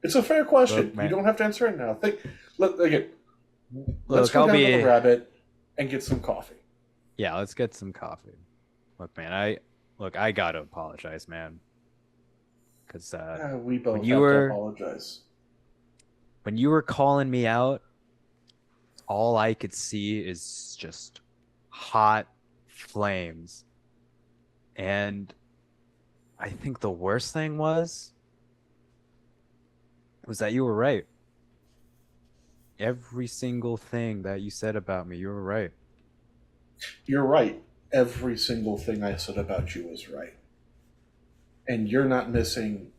It's a fair question. Look, you don't have to answer it now. Again, let's Look, go I'll down be... to the rabbit and get some coffee. Yeah, let's get some coffee. Look, man, I gotta apologize, man. Because We both when have you to were apologize. when you were calling me out, all I could see is just hot flames. And I think the worst thing was that you were right. Every single thing that you said about me, you were right. You're right. Every single thing I said about you was right. And you're not missing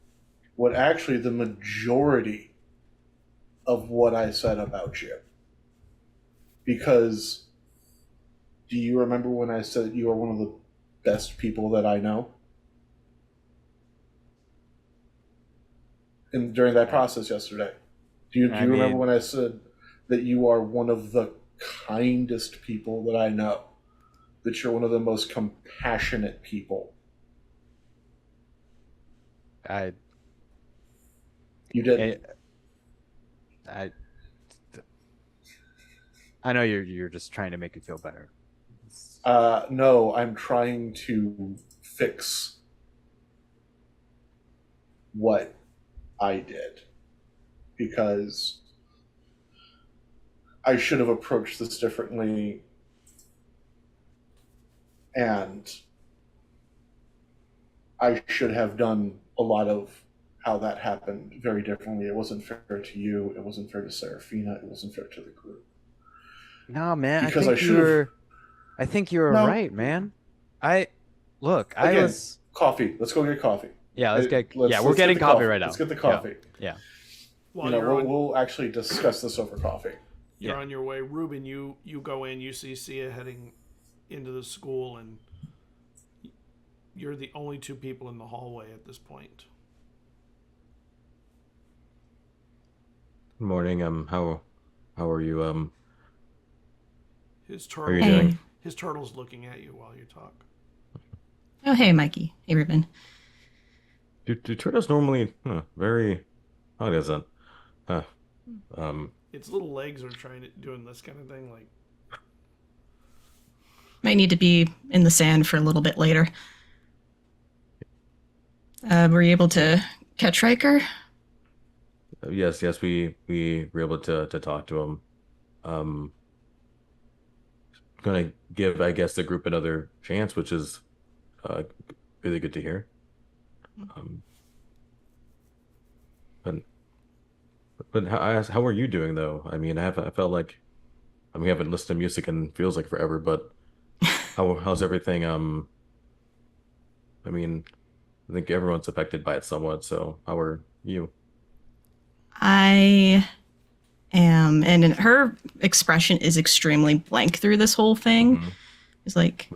what actually the majority of what I said about you. Because do you remember when I said you are one of the best people that I know? And during that process yesterday. Do you remember when I said that you are one of the kindest people that I know? That you're one of the most compassionate people? You did. I know you're just trying to make it feel better. No, I'm trying to fix what I did. Because I should have approached this differently, and I should have done a lot of how that happened very differently. It wasn't fair to you. It wasn't fair to Serafina. It wasn't fair to the group. No, man. Because I think you're right, man. Coffee. Let's go get coffee. Yeah, we're getting coffee right now. Let's get the coffee. Yeah. We'll actually discuss this over coffee. You're on your way. Ruben, you go in, you see Sia heading into the school, and you're the only two people in the hallway at this point. Good morning. How are you? His how are you doing? His turtle's looking at you while you talk. Oh, hey, Mikey. Hey, Ruben. Do turtles normally very... How does it? Its little legs are doing this kind of thing, like... Might need to be in the sand for a little bit later. Were you able to catch Riker? Yes, we were able to talk to him. Gonna give, I guess, the group another chance, which is really good to hear. But how are you doing though? I mean, I felt like we haven't listened to music in feels like forever, but how's everything? I mean, I think everyone's affected by it somewhat. So how are you? I am, and her expression is extremely blank through this whole thing. Mm-hmm. It's like,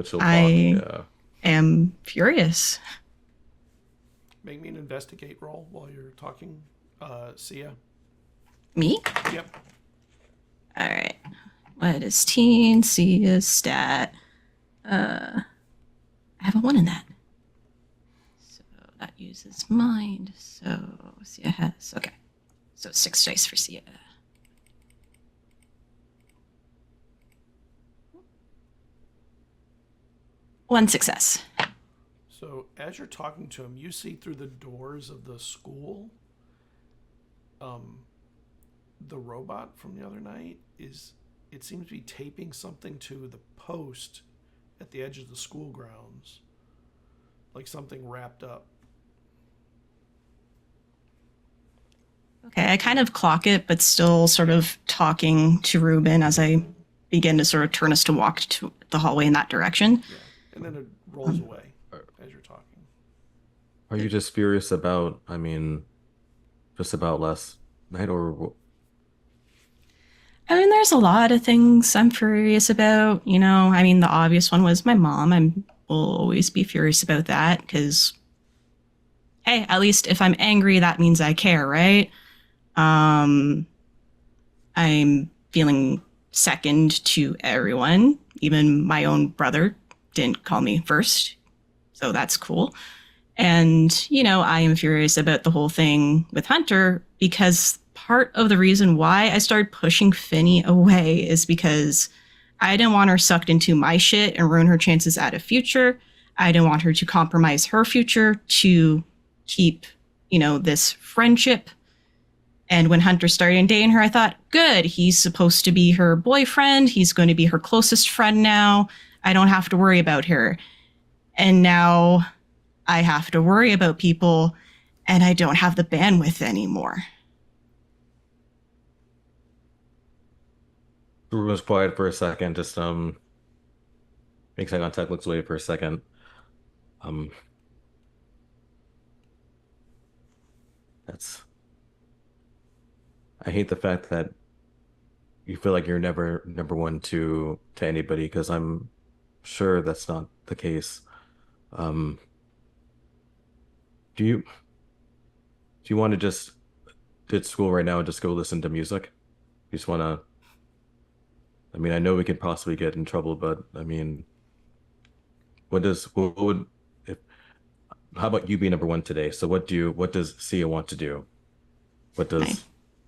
am furious. Make me an investigate roll while you're talking, Sia. Me? Yep. All right. What is teen? Sia's stat. I have a 1 in that. So that uses mind. So Sia has, okay. So 6 dice for Sia. One success. So as you're talking to him, you see through the doors of the school, the robot from the other night it seems to be taping something to the post at the edge of the school grounds, like something wrapped up. Okay, I kind of clock it, but still sort of talking to Ruben as I begin to sort of turn us to walk to the hallway in that direction. Yeah. And then it rolls away as you're talking. Are you just furious about, just about last night, or? I mean, there's a lot of things I'm furious about. You know, the obvious one was my mom. Will always be furious about that because, hey, at least if I'm angry, that means I care, right? I'm feeling second to everyone. Even my own brother didn't call me first, so that's cool. And, I am furious about the whole thing with Hunter because part of the reason why I started pushing Finny away is because I didn't want her sucked into my shit and ruin her chances at a future. I didn't want her to compromise her future to keep, this friendship. And when Hunter started dating her, I thought, good, he's supposed to be her boyfriend. He's going to be her closest friend now. I don't have to worry about her. And now I have to worry about people, and I don't have the bandwidth anymore. The room was quiet for a second. Just makes eye contact, looks away for a second. I hate the fact that you feel like you're never number one to anybody, because I'm sure that's not the case. Do you want to just ditch school right now and just go listen to music? You just want to? I mean, I know we could possibly get in trouble, but I mean, what would if? How about you be number one today? So what does Sia want to do? What does Okay.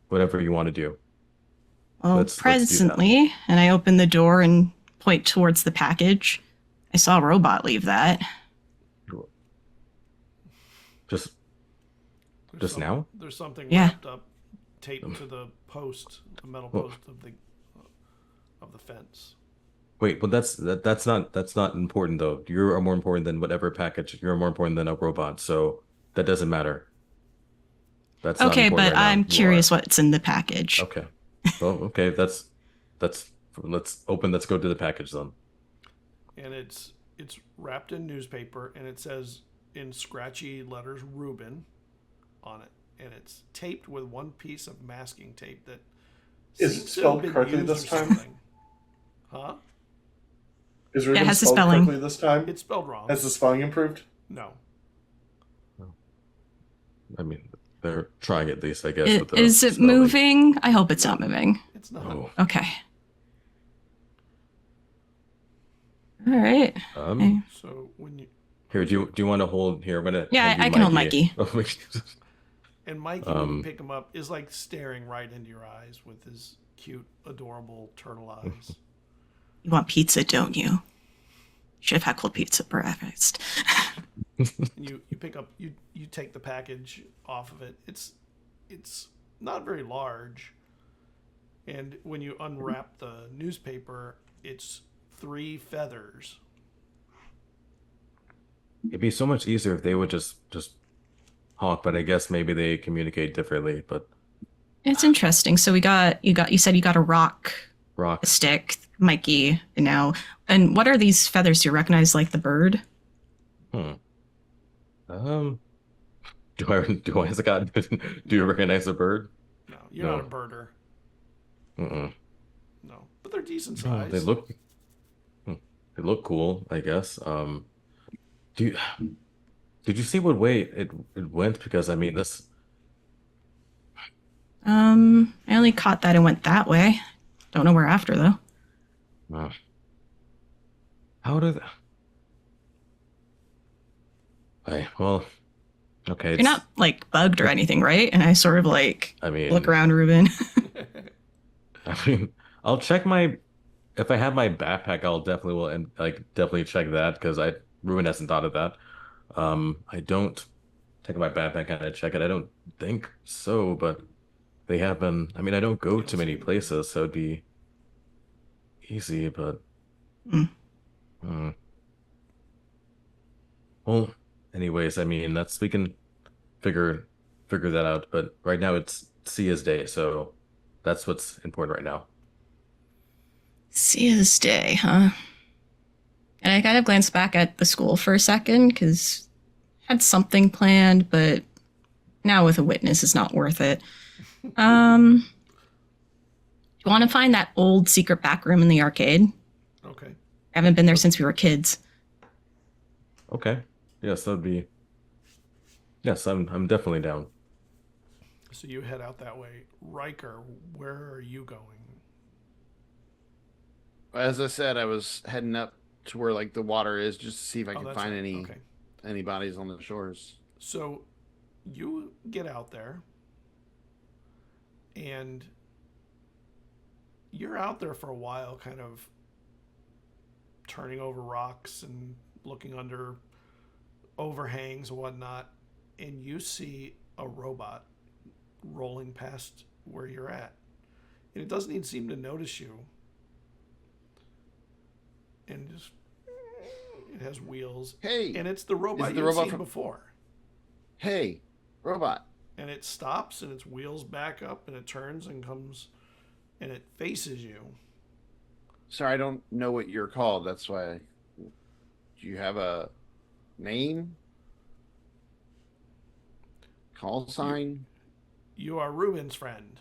Whatever you want to do? Well, Let's do that. presently, and I open the door and point towards the package. I saw a robot leave that. Just There's now? There's something Yeah. wrapped up, taped to the post, the metal post of the fence. Wait, but that's not important though. You are more important than whatever package. You're more important than a robot, so that doesn't matter. That's not Okay, important but right now. I'm You curious are. what's in the package. Okay. Well, okay. Let's go to the package then. And it's wrapped in newspaper, and it says in scratchy letters Reuben on it, and it's taped with one piece of masking tape that Is seems it to have spelled been correctly used this or time? something. Huh? Is it Ruben has the spelled spelling. correctly this time? It's spelled wrong. Has the spelling improved? No. I mean, they're trying at least, I guess. With the Is it spelling. moving? I hope it's not moving. It's not. Oh. Okay. All right. Okay. So when you Here, do you want to hold here? I'm gonna. Yeah, hand you I can hold Mikey. and Mikey, when you pick him up, is like staring right into your eyes with his cute, adorable turtle eyes. You want pizza, don't you? Should have had cold pizza breakfast. And you pick up, you take the package off of it. It's not very large, and when you unwrap the newspaper, it's 3 feathers. It'd be so much easier if they would just honk, but I guess maybe they communicate differently. But It's interesting. So you said you got a rock, rock. a stick, Mikey, and now. And what are these feathers? Do you recognize like the bird? Do you recognize a bird? No, you're No. not a birder. Mm-mm. No, but they're decent Oh, size. they look cool, I guess. Did you see what way it went? Because I mean, this. I only caught that and went that way. Don't know where after though. How did? Well, okay. You're not like bugged or anything, right? And I sort of like I mean, look around Ruben. I mean, I'll check if I have my backpack, I'll definitely check that, because Ruben hasn't thought of that. I don't take my backpack and I check it. I don't think so, but they have been. I mean, I don't go to many places, so it'd be easy, but. Well, anyways, I mean, we can figure that out, but right now it's Sia's day, so that's what's important right now. Sia's day, huh? And I kind of glanced back at the school for a second because I had something planned, but now with a witness, it's not worth it. Do you want to find that old secret back room in the arcade? Okay. I haven't been there since we were kids. Okay. Yes, that'd be. Yes, I'm definitely down. So you head out that way. Riker, where are you going? As I said, I was heading up to where like the water is, just to see if I Oh, could that's find right. any Okay. any bodies on the shores. So you get out there, and you're out there for a while, kind of turning over rocks and looking under overhangs and whatnot, and you see a robot rolling past where you're at. And it doesn't even seem to notice you. And just, it has wheels. Hey! And it's the robot Is it the you've robot seen from- before. Hey, robot. And it stops and its wheels back up and it turns and comes and it faces you. Sorry, I don't know what you're called. That's why. Do you have a name? Call sign? You are Ruben's friend.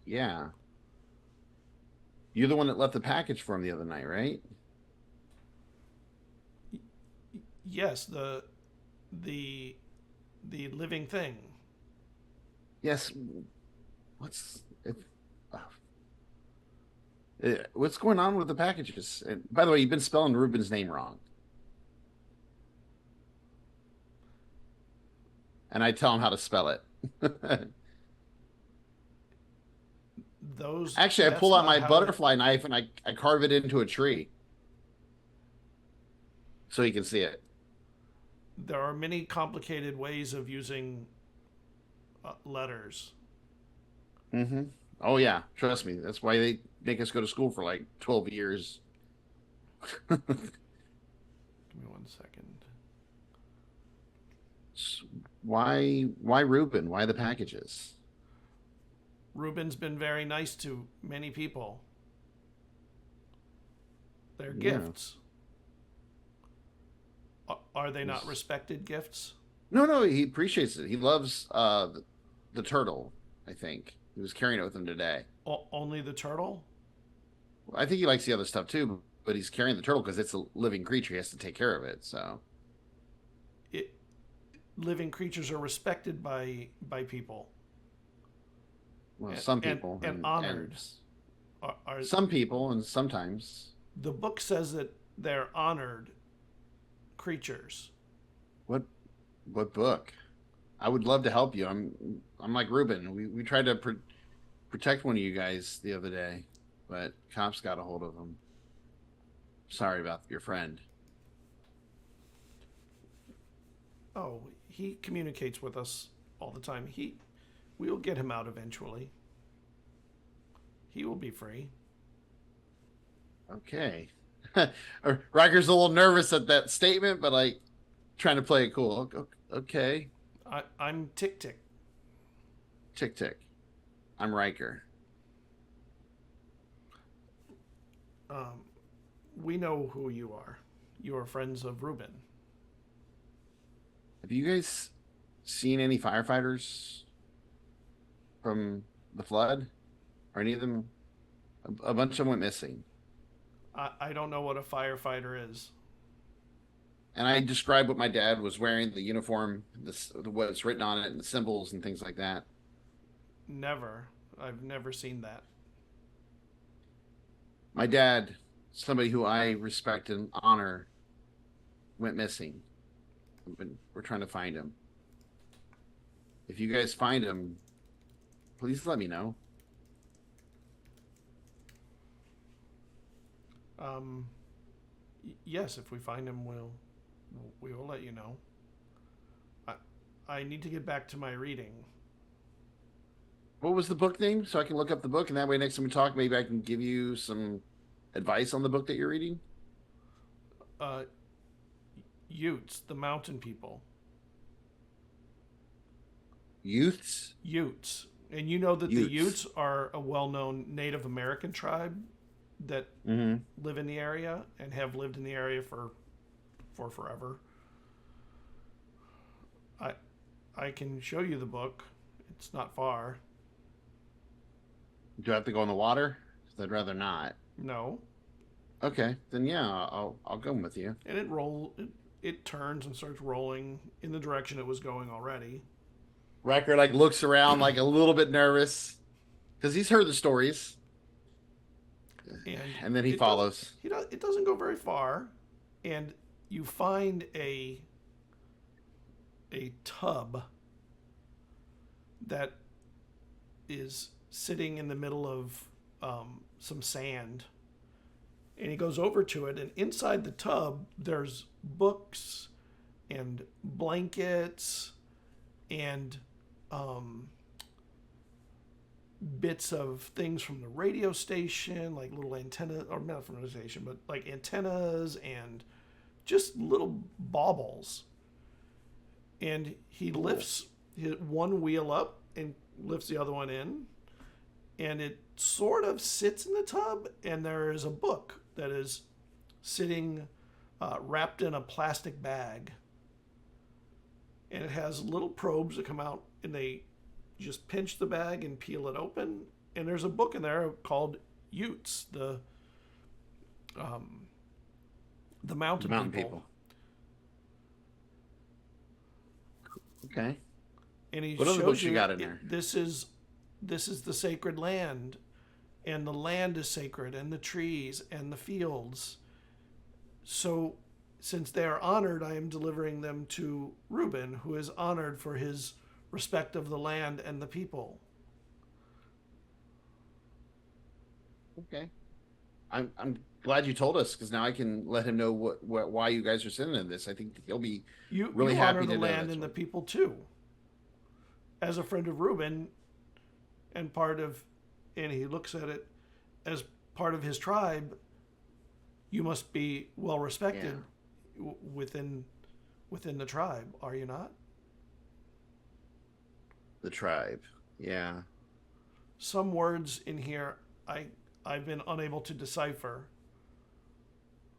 Yeah. You're the one that left the package for him the other night, right? Yes, the living thing. Yes. What's going on with the packages? And by the way, you've been spelling Ruben's name wrong. And I tell him how to spell it. Those Actually, I that's pull out not my how butterfly knife and I carve it into a tree. So he can see it. There are many complicated ways of using letters. Mm-hmm. Oh, yeah. Trust me. That's why they make us go to school for like 12 years. Give me 1 second. Why Ruben? Why the packages? Ruben's been very nice to many people. They're Yeah. gifts. Are they not respected gifts? No, he appreciates it. He loves the turtle, I think. He was carrying it with him today. Only the turtle? I think he likes the other stuff too, but he's carrying the turtle because it's a living creature. He has to take care of it, so. Living creatures are respected by people. Well, some people. And honored. Some people and sometimes. The book says that they're honored creatures. What book? I would love to help you. I'm like Ruben. We tried to protect one of you guys the other day, but cops got a hold of him. Sorry about your friend. Oh, he communicates with us all the time. We'll get him out eventually. He will be free. Okay. Riker's a little nervous at that statement, but like trying to play it cool. Okay. I'm Tick Tick. Tick Tick. I'm Riker. We know who you are. You are friends of Ruben. Have you guys seen any firefighters from the flood? Or any of them? A bunch of them went missing. I don't know what a firefighter is. And I described what my dad was wearing, the uniform, what's written on it, and the symbols and things like that. Never. I've never seen that. My dad, somebody who I respect and honor, went missing. We're trying to find him. If you guys find him, please let me know. Yes, if we find him, we will let you know. I need to get back to my reading. What was the book name? So I can look up the book, and that way next time we talk, maybe I can give you some advice on the book that you're reading. Utes, the mountain people. Youths? Utes. And you know that Utes. the Utes are a well-known Native American tribe that live in the area and have lived in the area for forever. I can show you the book. It's not far. Do I have to go in the water? 'Cause I'd rather not. No. Okay, then yeah, I'll go with you. And it turns and starts rolling in the direction it was going already. Riker like looks around like a little bit nervous because he's heard the stories, and then he follows. It doesn't go very far, and you find a tub that is sitting in the middle of some sand. And he goes over to it, and inside the tub, there's books and blankets and bits of things from the radio station, like little antennas, or not from the station, but like antennas and just little baubles. And he lifts one wheel up and lifts the other one in, and it sort of sits in the tub, and there is a book that is sitting wrapped in a plastic bag. And it has little probes that come out, and they just pinch the bag and peel it open. And there's a book in there called Utes, the mountain people. Okay. And he What other shows books you got in there? This is the sacred land, and the land is sacred, and the trees and the fields. So, since they are honored, I am delivering them to Reuben, who is honored for his respect of the land and the people. Okay. I'm glad you told us, because now I can let him know why you guys are sending this. I think he'll be really you happy honor to the know land that's and the what- people too. As a friend of Reuben, and he looks at it as part of his tribe. You must be well respected within the tribe, are you not? The tribe. Yeah. Some words in here I've been unable to decipher.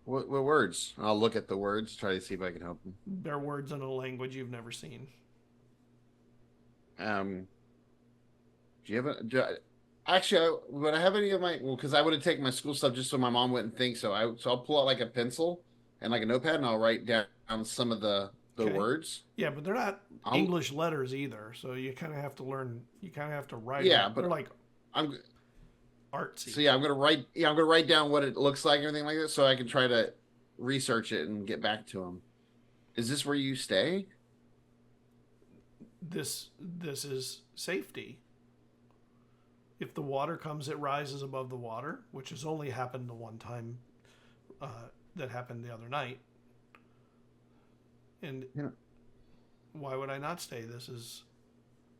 What words? I'll look at the words, try to see if I can help them. They're words in a language you've never seen. Do you have actually, would I have any of my, because I would have taken my school stuff just so my mom wouldn't think so. I'll pull out like a pencil and like a notepad, and I'll write down some of the Okay. words. Yeah, but they're not English letters either, so you kind of have to learn. You kind of have to write. Yeah, them. but they're like I'm artsy. so yeah. I'm gonna write down what it looks like and everything like that, so I can try to research it and get back to him. Is this where you stay? This is safety. If the water comes, it rises above the water, which has only happened the one time. That happened the other night. And Yeah. why would I not stay? This is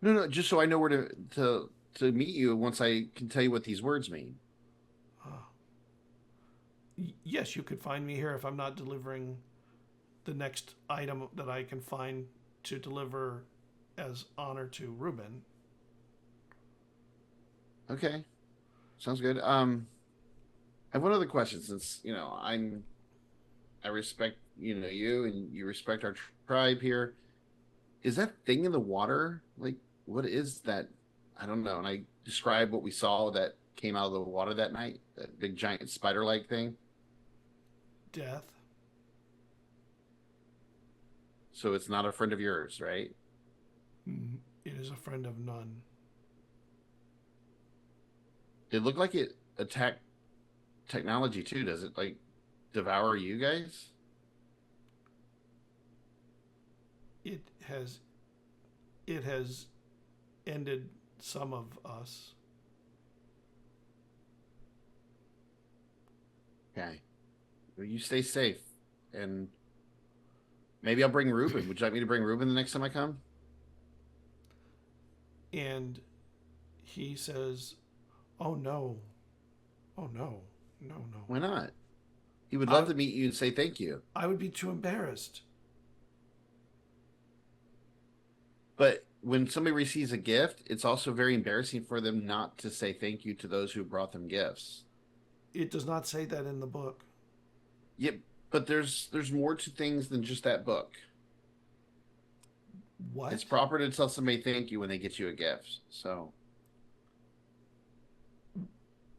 No, just so I know where to meet you once I can tell you what these words mean. yes, you could find me here if I'm not delivering the next item that I can find to deliver as honor to Reuben. Okay, sounds good. I have one other question, since I respect you, and you respect our tribe here. Is that thing in the water, like, what is that? I don't know. And I described what we saw that came out of the water that night, that big giant spider-like thing. Death. So it's not a friend of yours, right? It is a friend of none. It looked like it attacked technology too. Does it like devour you guys? It has ended some of us. Okay. Well, you stay safe, and maybe I'll bring Reuben. Would you like me to bring Reuben the next time I come? And he says, "Oh no, oh no, no, no. Why not? He would love to meet you and say thank you. I would be too embarrassed." But when somebody receives a gift, it's also very embarrassing for them not to say thank you to those who brought them gifts. It does not say that in the book. Yep, but there's more to things than just that book. What? It's proper to tell somebody thank you when they get you a gift. So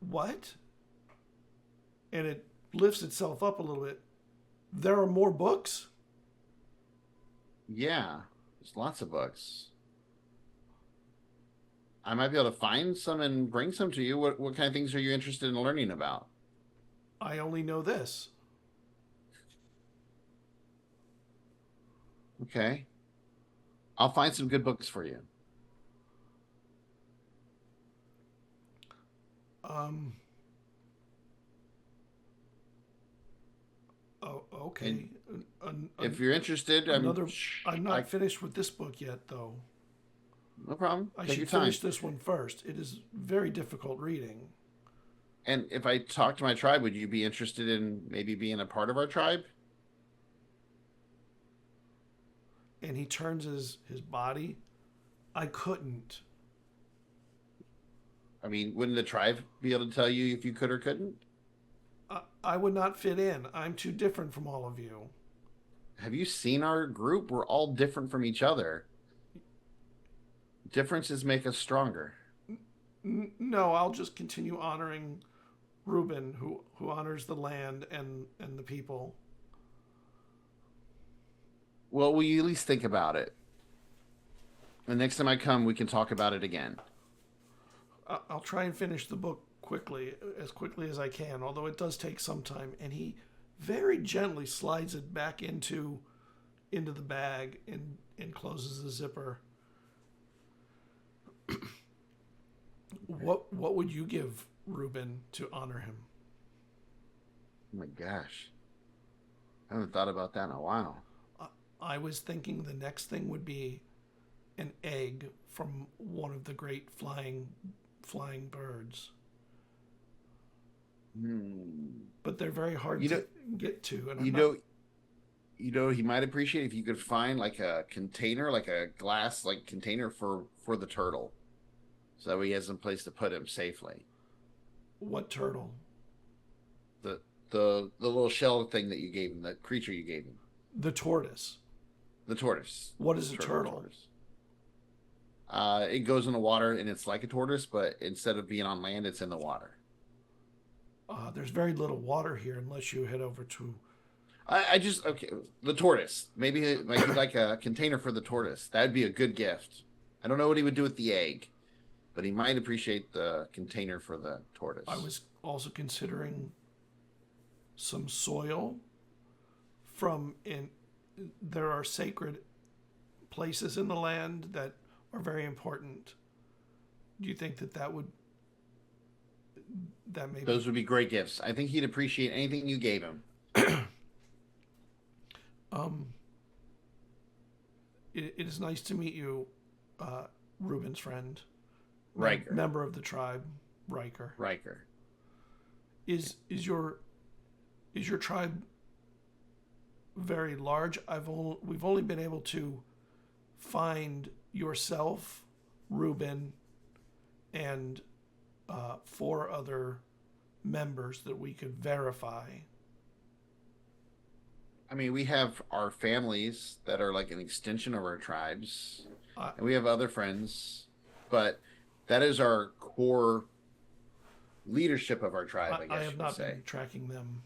What? And it lifts itself up a little bit. There are more books? yeah, there's lots of books. I might be able to find some and bring some to you. What kind of things are you interested in learning about? I only know this. Okay. I'll find some good books for you. Um. Oh, okay. If you're interested, Another. I'm I, not finished with this book yet, though. no problem. I Take your should time. finish this one first. It is very difficult reading. And if I talk to my tribe, would you be interested in maybe being a part of our tribe? And he turns his body. I couldn't. I mean, wouldn't the tribe be able to tell you if you could or couldn't? I would not fit in. I'm too different from all of you. Have you seen our group? We're all different from each other. Differences make us stronger. No, I'll just continue honoring Reuben, who honors the land and the people. Well, will you at least think about it? The next time I come, we can talk about it again. I'll try and finish the book as quickly as I can, although it does take some time. And he very gently slides it back into the bag and closes the zipper. What would you give Reuben to honor him? Oh my gosh. I haven't thought about that in a while. I was thinking the next thing would be an egg from one of the great flying birds. But they're very hard to get to. And you know, he might appreciate if you could find like a container, like a glass like container for the turtle, so that way he has some place to put him safely. What turtle? The little shell thing that you gave him, the creature you gave him. The tortoise. The tortoise. What is a turtle? Tortoise. It goes in the water and it's like a tortoise, but instead of being on land, it's in the water. There's very little water here unless you head over to. Okay, the tortoise. Maybe it might be like a container for the tortoise. That'd be a good gift. I don't know what he would do with the egg, but he might appreciate the container for the tortoise. I was also considering some soil there are sacred places in the land that are very important. Do you think that maybe those would be great gifts? I think he'd appreciate anything you gave him. It is nice to meet you, Reuben's friend, Riker. Member of the tribe, Riker. Is your tribe very large? We've only been able to find yourself, Reuben, and 4 other members that we could verify. I mean, we have our families that are like an extension of our tribes, and we have other friends, but that is our core leadership of our tribe, I guess I have not say. been tracking them.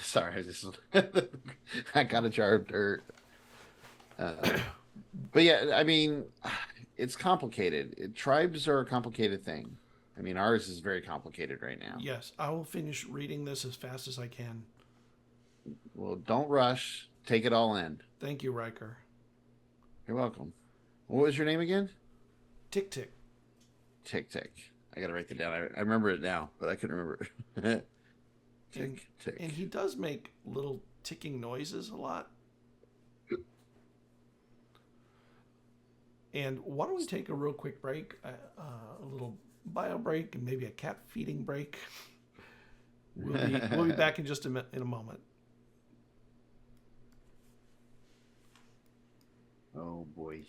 Sorry, I got a jar of dirt. But yeah, I mean, it's complicated. Tribes are a complicated thing. I mean, ours is very complicated right now. Yes, I will finish reading this as fast as I can. Well, don't rush. Take it all in. Thank you, Riker. You're welcome. What was your name again? Tick Tick. Tick Tick. I gotta write that down. I remember it now, but I couldn't remember it. Tick Tick. And he does make little ticking noises a lot. And why don't we take a real quick break, a little bio break, and maybe a cat feeding break. We'll be back in just in a moment. Oh boy.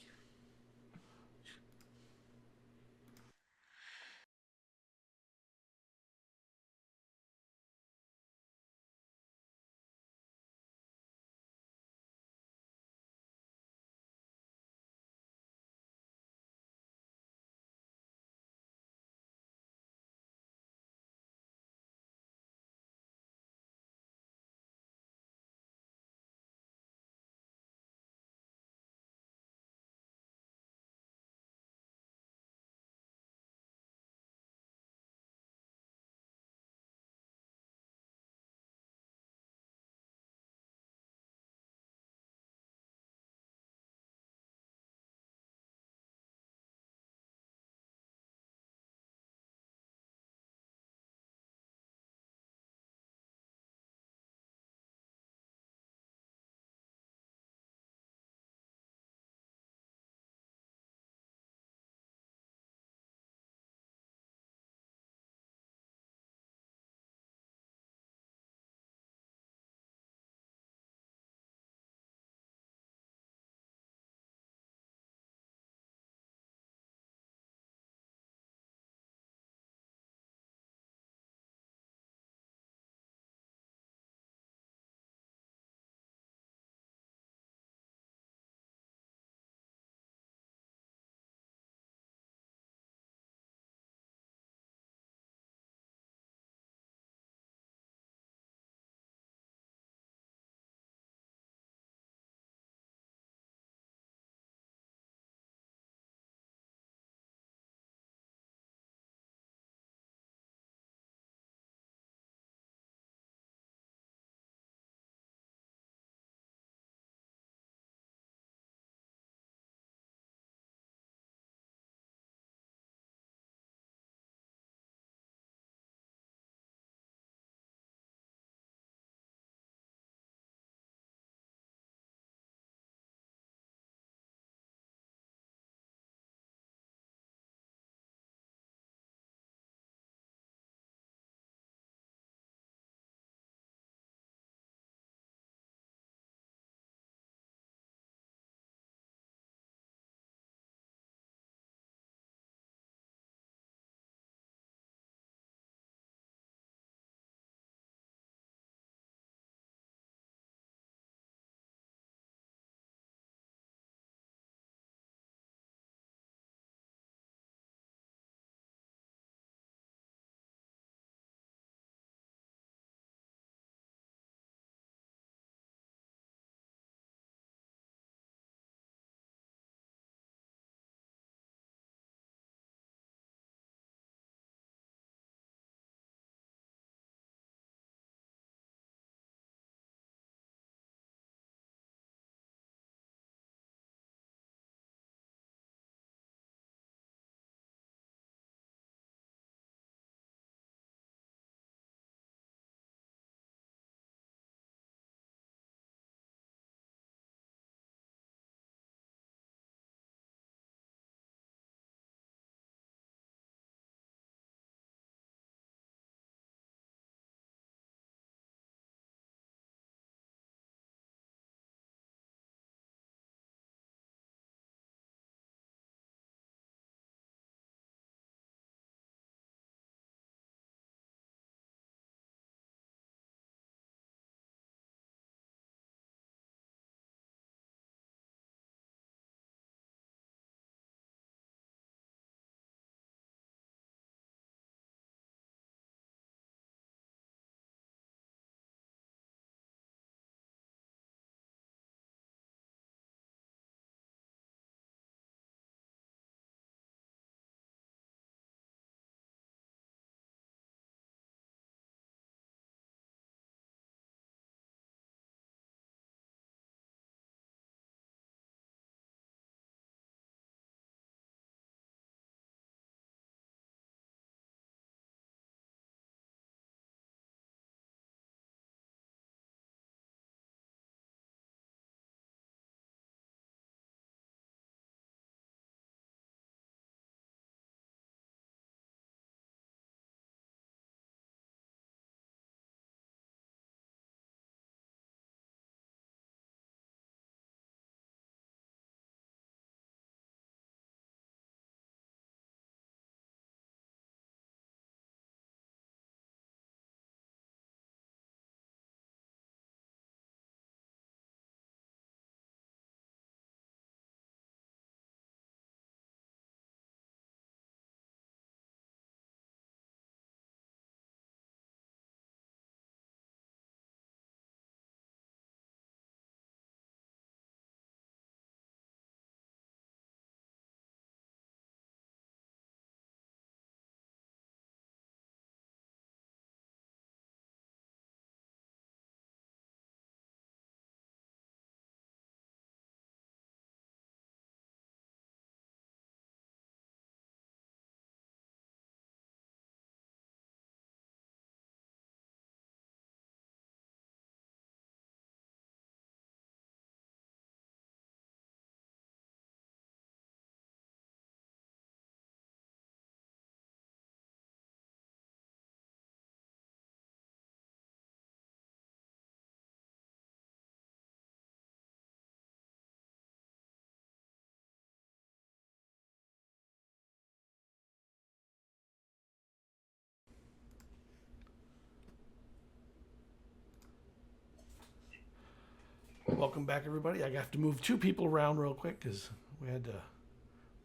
Welcome back, everybody. I have to move 2 people around real quick because we had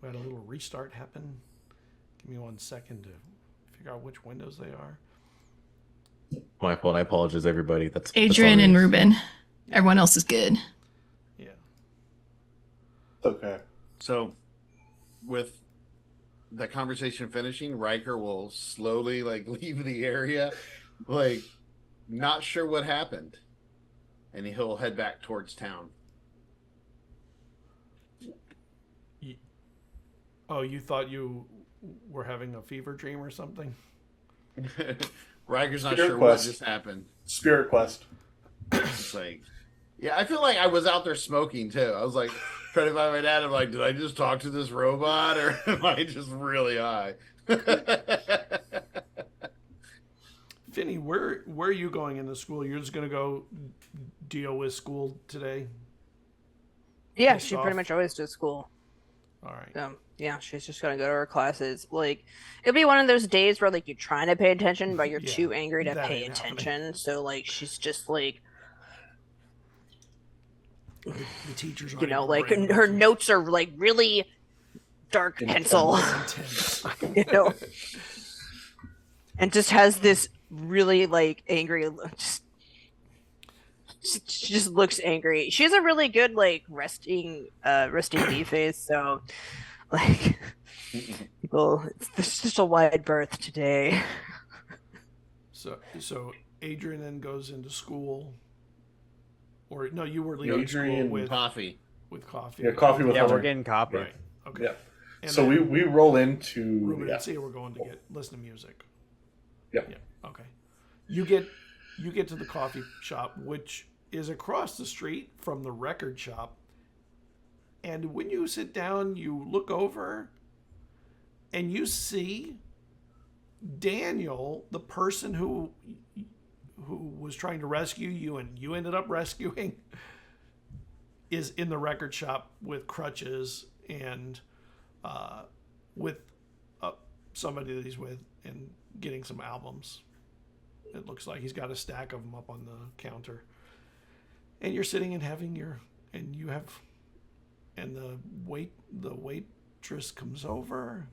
a little restart happen. Give me 1 second to figure out which windows they are. My fault. I apologize, everybody. That's Adrian all it and is. Ruben. Everyone else is good. Yeah. Okay. So, with the conversation finishing, Riker will slowly leave the area, not sure what happened, and he'll head back towards town. Oh, you thought you were having a fever dream or something? Riker's not Spirit sure quest. what just happened. Spirit quest. It's yeah, I feel like I was out there smoking too. I was trying to find my dad. I'm like, did I just talk to this robot, or am I just really high? Finny, where are you going into school? You're just gonna go deal with school today? Yeah, Pissed she off? pretty much always does school. All right. Yeah, she's just gonna go to her classes. It'll be one of those days where you're trying to pay attention, but you're Yeah, too angry to that pay ain't happening. attention. So she's just The teachers are her notes are really dark pencil, intense. and just has this really angry. She just looks angry. She has a really good resting bee face. So people, it's just a wide berth today. So Adrian then goes into school, or no, you were leaving Adrian school with Coffee. coffee. Yeah, coffee with Yeah, we're Hunter. getting coffee. Right. Okay. Yeah. And So then we roll into Ruben yeah. and Sia, we're going to listen to music. Yep. Yeah. Okay. You get to the coffee shop, which is across the street from the record shop. And when you sit down, you look over and you see Daniel, the person who was trying to rescue you and you ended up rescuing, is in the record shop with crutches and with somebody that he's with and getting some albums. It looks like he's got a stack of them up on the counter. And you're sitting and having and the waitress comes over.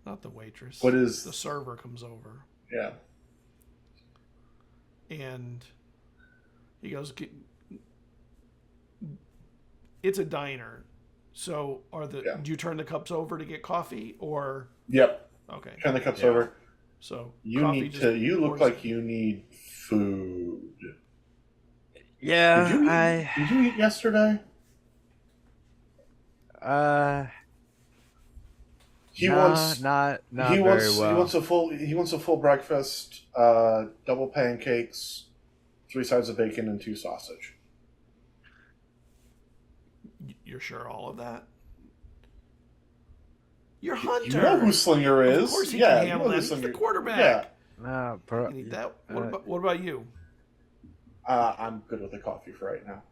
Not the waitress. What is- the server comes over Yeah. and he goes, it's a diner. So Yeah. do you turn the cups over to get coffee or Yep. okay. Turn the cups Yeah. over. So You coffee need just to. You look pours like in. you need food. Yeah, Did you eat yesterday? He wants. not he very wants. well. He wants a full. He wants a full breakfast. Double pancakes, 3 sides of bacon, and 2 sausage. You're sure all of that? You're Hunter. You know who Slinger is? Of course he yeah, can you handle know that. who He's Slinger. the quarterback. Yeah. You need that. What about you? I'm good with the coffee for right now.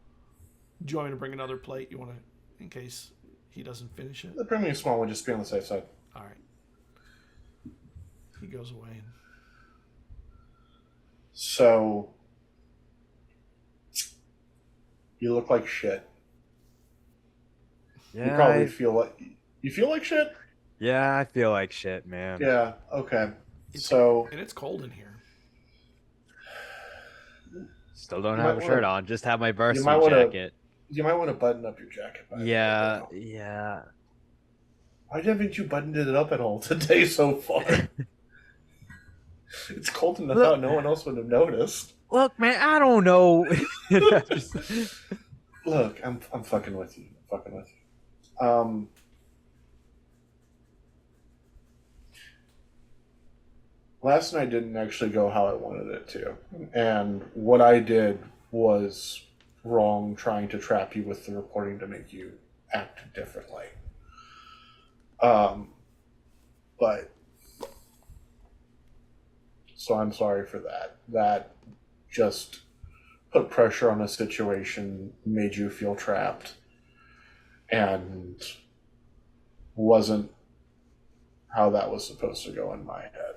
Do you want me to bring another plate? You want to, in case he doesn't finish it? Bring me a small one, just to be on the safe side. All right. He goes away. And So, you look like shit. yeah, You probably feel like you feel like shit. yeah, I feel like shit, man. Yeah. Okay. It's- So and it's cold in here. Still don't You have a might shirt wanna- on. Just have my varsity might wanna- jacket. you might want to button up your jacket. Yeah, yeah. Why haven't you buttoned it up at all today so far? It's cold enough out. No one else would have noticed. Look, man, I don't know. Look, I'm fucking with you. I'm fucking with you. Last night didn't actually go how I wanted it to, and what I did was wrong, trying to trap you with the reporting to make you act differently. But so I'm sorry for that. That just put pressure on a situation, made you feel trapped, and wasn't how that was supposed to go in my head.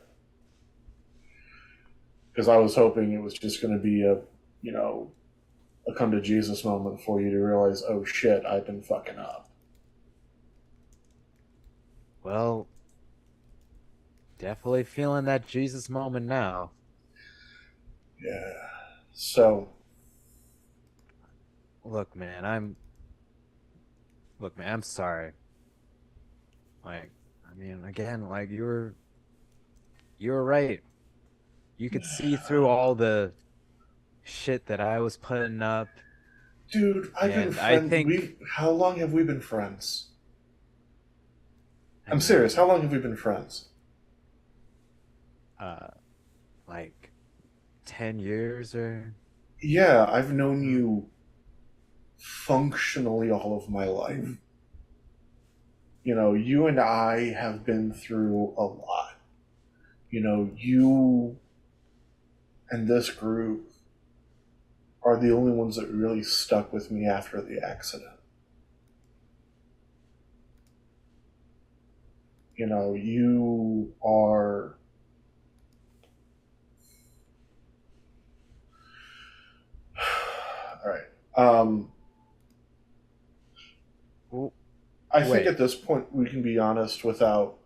Because I was hoping it was just going to be a, a come to Jesus moment for you to realize, oh shit, I've been fucking up. Well, definitely feeling that Jesus moment now. Yeah. So, Look, man, I'm sorry. Like, I mean, again, like you were right. You could see through all the shit that I was putting up. dude, I've been And I friends. think, How long have we been friends? I I'm mean, serious. How long have we been friends? like 10 years or Yeah, I've known you functionally all of my life. You know, you and I have been through a lot. You know, you and this group are the only ones that really stuck with me after the accident. You know, you are... All right. Well, I think wait. at this point we can be honest without...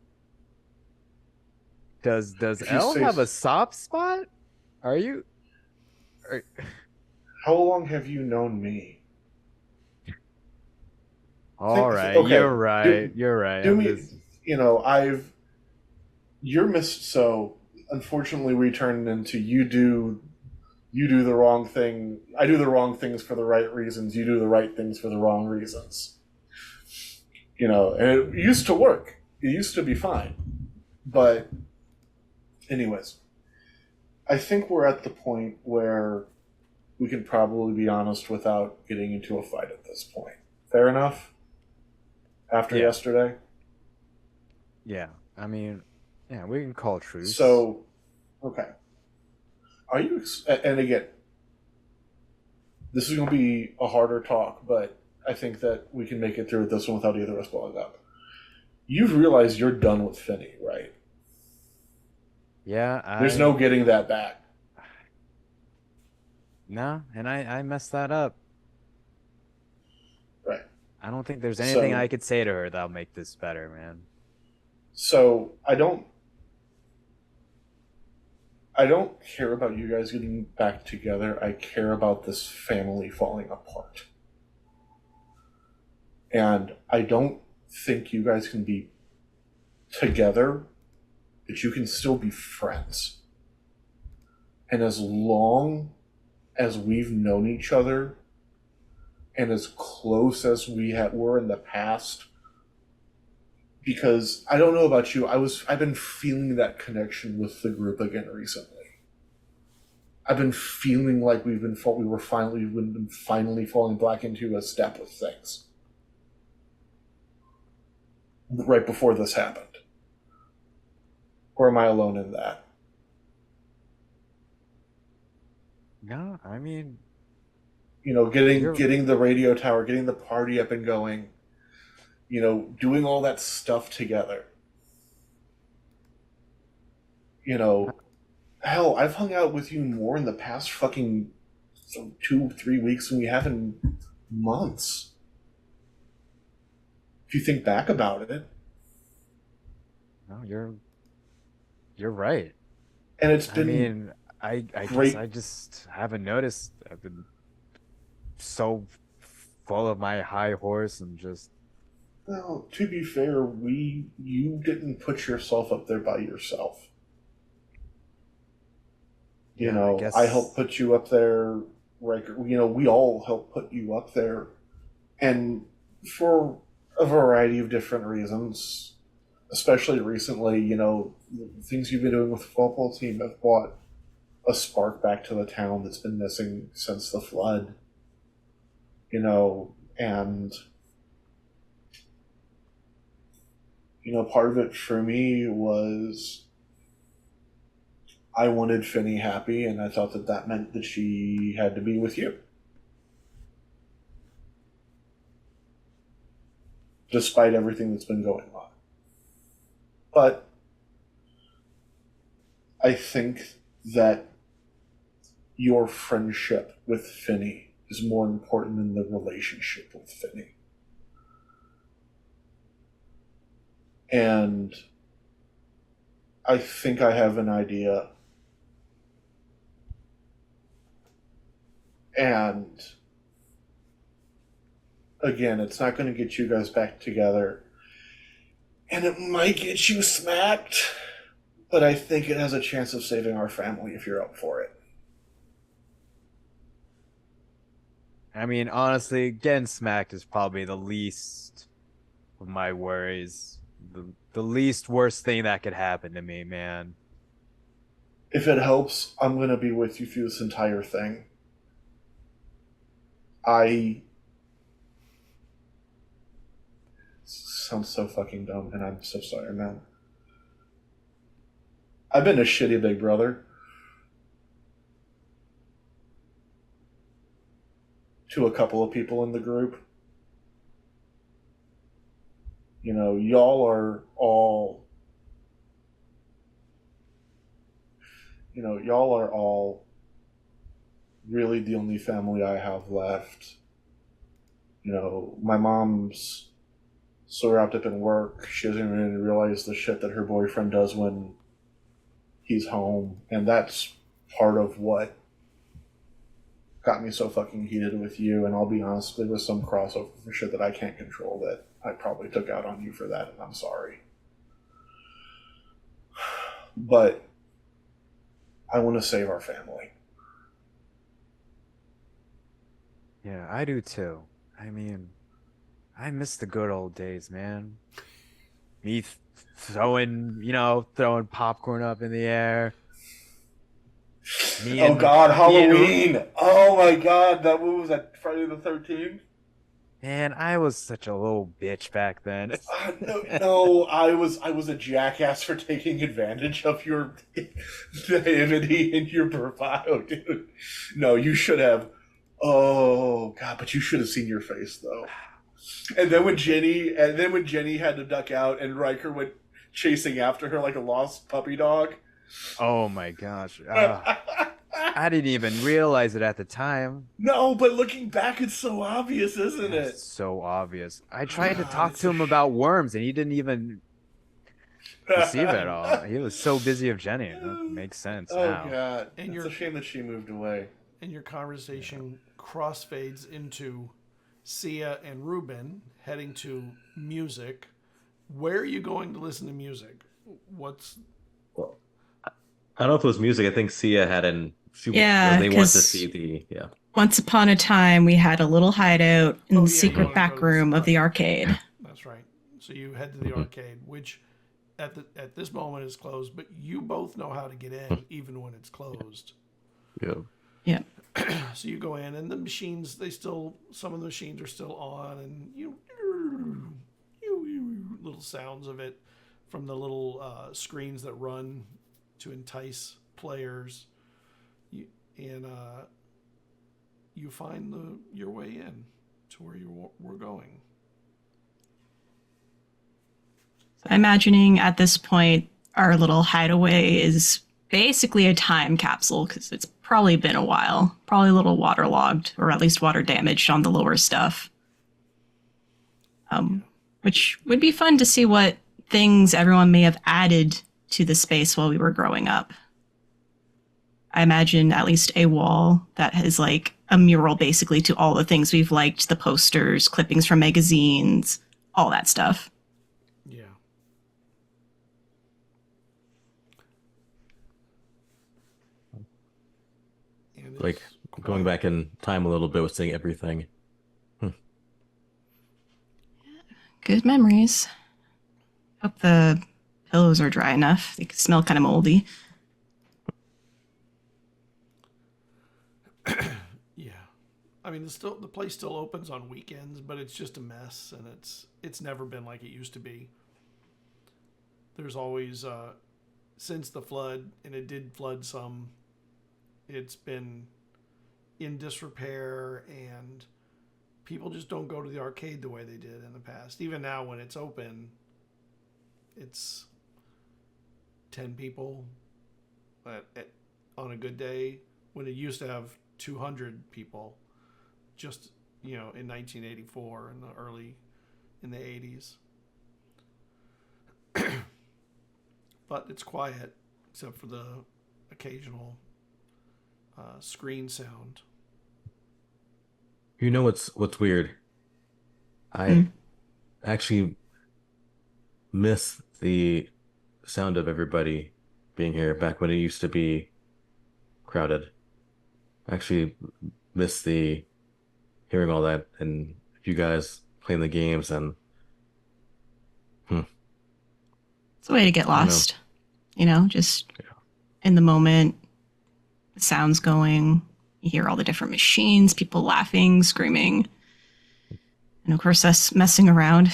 Does If you Elle say have a s- soft spot? Are you? Are, How long have you known me? all right, Okay, you're right. You're right. do I'm me... just You know, You're missed, so unfortunately we turned into you do the wrong thing. I do the wrong things for the right reasons. You do the right things for the wrong reasons. You know, and it used to work. It used to be fine. But, anyways, I think we're at the point where we can probably be honest without getting into a fight at this point. Fair enough? After Yeah. yesterday? yeah. I mean, yeah, we can call truce. So, okay. Are you, and again, this is going to be a harder talk, but I think that we can make it through with this one without either of us blowing up. You've realized you're done with Finney, right? Yeah, There's no getting that back. no, and I messed that up. Right. I don't think there's anything So- I could say to her that'll make this better, man. So I don't care about you guys getting back together. I care about this family falling apart. And I don't think you guys can be together, but you can still be friends. And as long as we've known each other and as close as were in the past, because I don't know about you, I've been feeling that connection with the group again recently. I've been feeling like we've been finally falling back into a step with things. Right before this happened. Or am I alone in that? No, I mean, You know, You're- getting the radio tower, getting the party up and going, you know, doing all that stuff together. You know, hell, I've hung out with you more in the past fucking 2-3 weeks than we have in months. If you think back about it. no, you're right. And it's I been mean, I great. guess I just haven't noticed. I've been so full of my high horse and just Well, to be fair, you didn't put yourself up there by yourself. You Yeah, I know, guess- I helped put you up there. Right, you know, we all helped put you up there, and for a variety of different reasons, especially recently, you know, the things you've been doing with the football team have brought a spark back to the town that's been missing since the flood. You know, and you know, part of it for me was I wanted Finney happy, and I thought that meant that she had to be with you. Despite everything that's been going on. But I think that your friendship with Finney is more important than the relationship with Finney. And I think I have an idea. And again, it's not going to get you guys back together. And it might get you smacked, but I think it has a chance of saving our family if you're up for it. I mean, honestly, getting smacked is probably the least of my worries. The least worst thing that could happen to me, man. If it helps, I'm going to be with you through this entire thing. I sounds so fucking dumb, and I'm so sorry, man. I've been a shitty big brother to a couple of people in the group. You know, y'all are all really the only family I have left. You know, my mom's so wrapped up in work, she doesn't even realize the shit that her boyfriend does when he's home. And that's part of what got me so fucking heated with you. And I'll be honest, there was some crossover for shit that I can't control that I probably took out on you for that, and I'm sorry. But I want to save our family. Yeah, I do too. I mean, I miss the good old days, man. Me throwing popcorn up in the air. Oh God, Halloween! Oh my God, that what was that, Friday the 13th? Man, I was such a little bitch back then. No, I was a jackass for taking advantage of your naivety and your bravado, dude. No, you should have. Oh God, but you should have seen your face though. And then when Jenny had to duck out and Riker went chasing after her like a lost puppy dog. Oh my gosh. I didn't even realize it at the time. No, but looking back, it's so obvious, isn't it? It's so obvious. I tried to talk to him about worms, and he didn't even receive it all. He was so busy with Jenny. That makes sense now. Oh God, And it's a shame that she moved away. And your conversation crossfades into Sia and Ruben heading to music. Where are you going to listen to music? What's Well, I don't know if it was music. I think Sia had Yeah, they want to 'cause see the Once upon a time, we had a little hideout in Oh, the yeah, you secret wanna back go to room the- of the arcade. That's right. So you head to the arcade, which at this moment is closed, but you both know how to get in even when it's closed. yeah. Yeah. So you go in, and the machines, some of the machines are still on, and you little sounds of it from the little screens that run to entice players. You find your way in to where we're going. I'm imagining at this point, our little hideaway is basically a time capsule because it's probably been a while, probably a little waterlogged or at least water damaged on the lower stuff. Which would be fun to see what things everyone may have added to the space while we were growing up. I imagine at least a wall that has like a mural basically to all the things we've liked, the posters, clippings from magazines, all that stuff. Yeah. And Like it's going quiet. back in time a little bit with seeing everything. Good memories. Hope the pillows are dry enough. They smell kind of moldy. Yeah, I mean the place still opens on weekends, but it's just a mess, and it's never been like it used to be. There's always since the flood, and it did flood some. It's been in disrepair, and people just don't go to the arcade the way they did in the past. Even now, when it's open, it's 10 people on a good day, when it used to have 200 people. just in 1984 in the 80s. But it's quiet except for the occasional screen sound. You know what's weird? I actually miss the sound of everybody being here back when it used to be crowded. I actually miss the hearing all that and you guys playing the games and It's a way to get I don't know. lost. Just Yeah. in the moment, the sounds going, you hear all the different machines, people laughing, screaming, and of course us messing around.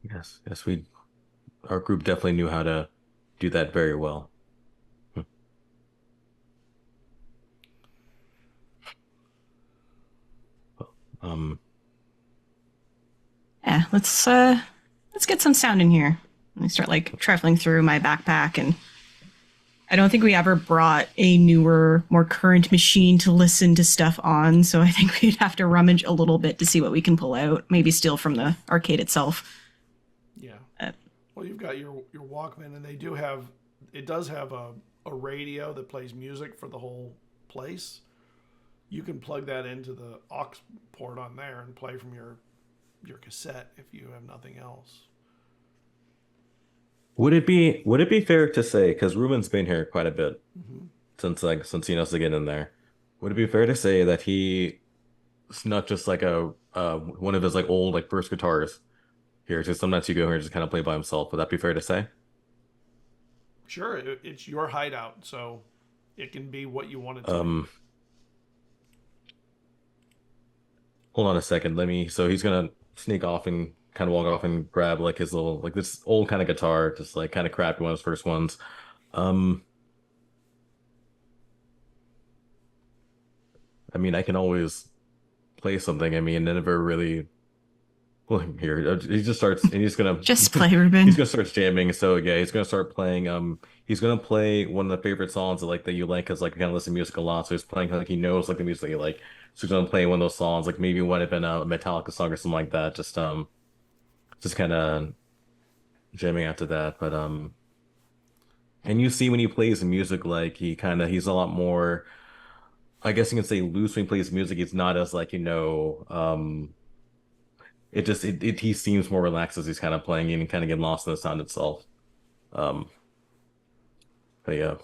Yes, our group definitely knew how to do that very well. Um, Yeah, let's get some sound in here. I start like traveling through my backpack, and I don't think we ever brought a newer, more current machine to listen to stuff on, so I think we'd have to rummage a little bit to see what we can pull out. Maybe steal from the arcade itself. Yeah. Uh, Well, you've got your Walkman, and it does have a radio that plays music for the whole place. You can plug that into the aux port on there and play from your cassette if you have nothing else. would it be fair to say, because Ruben's been here quite a bit Mm-hmm. since he knows to get in there, would it be fair to say that he's not just like a one of his like old like first guitars here? Just sometimes you go here and just kind of play by himself. Would that be fair to say? Sure, it's your hideout, so it can be what you want it to be. Hold on a second. So he's gonna sneak off and kind of walk off and grab like his little like this old kind of guitar, just like kind of crappy one of his first ones. I mean, I can always play something. I mean, never really. Well, here he just starts, and he's gonna Just play, Ruben. He's gonna start jamming. So yeah, he's gonna start playing. He's gonna play one of the favorite songs that you like, because like you kind of listen to music a lot. So he's playing like he knows like the music that you like. So he's gonna play one of those songs, like maybe it would have been a Metallica song or something like that. Just kind of jamming after that. But and you see when he plays the music, like he's a lot more. I guess you can say loose when he plays music. He's not as like he seems more relaxed as he's kind of playing and kind of getting lost in the sound itself. Um, but yeah.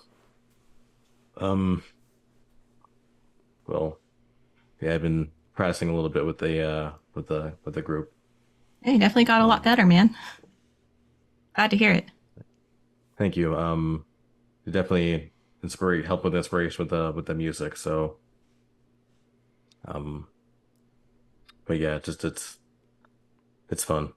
Um, well, yeah, I've been practicing a little bit with the group. Hey, you definitely got a lot better, man. Glad to hear it. Thank you. It definitely help with inspiration with the music. So, but yeah, just it's fun.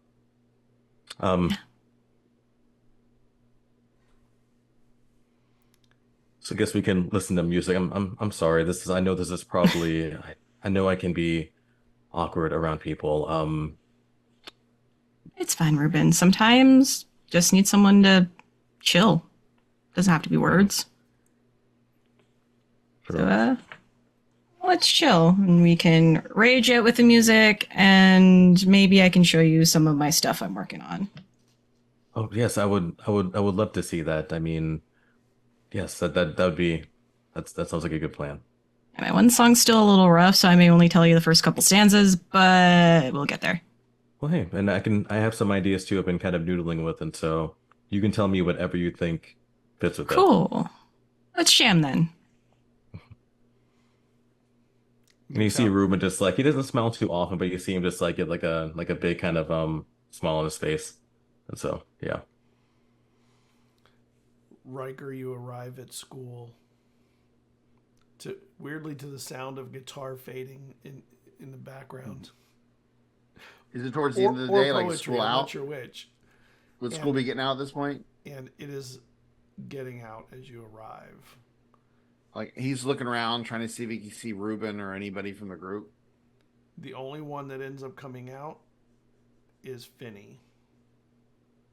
So I guess we can listen to music. I'm sorry. I know this is probably I know I can be awkward around people. It's fine, Ruben. Sometimes just need someone to chill. Doesn't have to be words. Sure. So, let's chill, and we can rage out with the music, and maybe I can show you some of my stuff I'm working on. Oh yes, I would love to see that. I mean, yes, that would be that sounds like a good plan. And my one song's still a little rough, so I may only tell you the first couple stanzas, but we'll get there. Well, hey, and I have some ideas too I've been kind of noodling with, and so you can tell me whatever you think fits with that. Cool. Let's jam then. And you see Ruben just like he doesn't smile too often, but you see him just like get like a big kind of smile on his face. And so yeah. Riker, you arrive at school weirdly to the sound of guitar fading in the background. Is it towards the end of the day, like poetry, school I'm out? not sure which. Would school be getting out at this point? And it is getting out as you arrive. Like he's looking around, trying to see if he can see Ruben or anybody from the group. The only one that ends up coming out is Finny.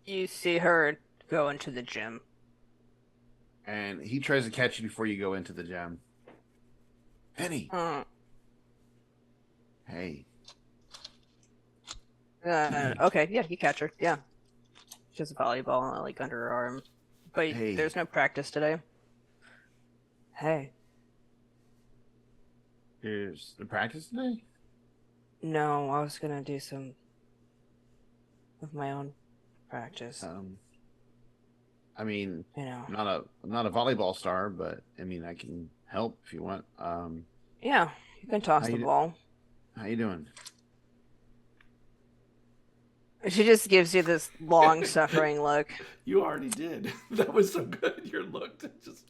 You see her go into the gym. And he tries to catch you before you go into the gym. Finny, Hey. Okay, yeah, you catch her. Yeah. She has a volleyball like under her arm. But Hey. there's no practice today. Hey. Here's the practice today? No, I was gonna do some of my own practice. I mean, You know. I'm not a volleyball star, but I mean, I can help if you want. Yeah, you can toss the ball. How you doing? She just gives you this long suffering look. You already did. That was so good. Your look, just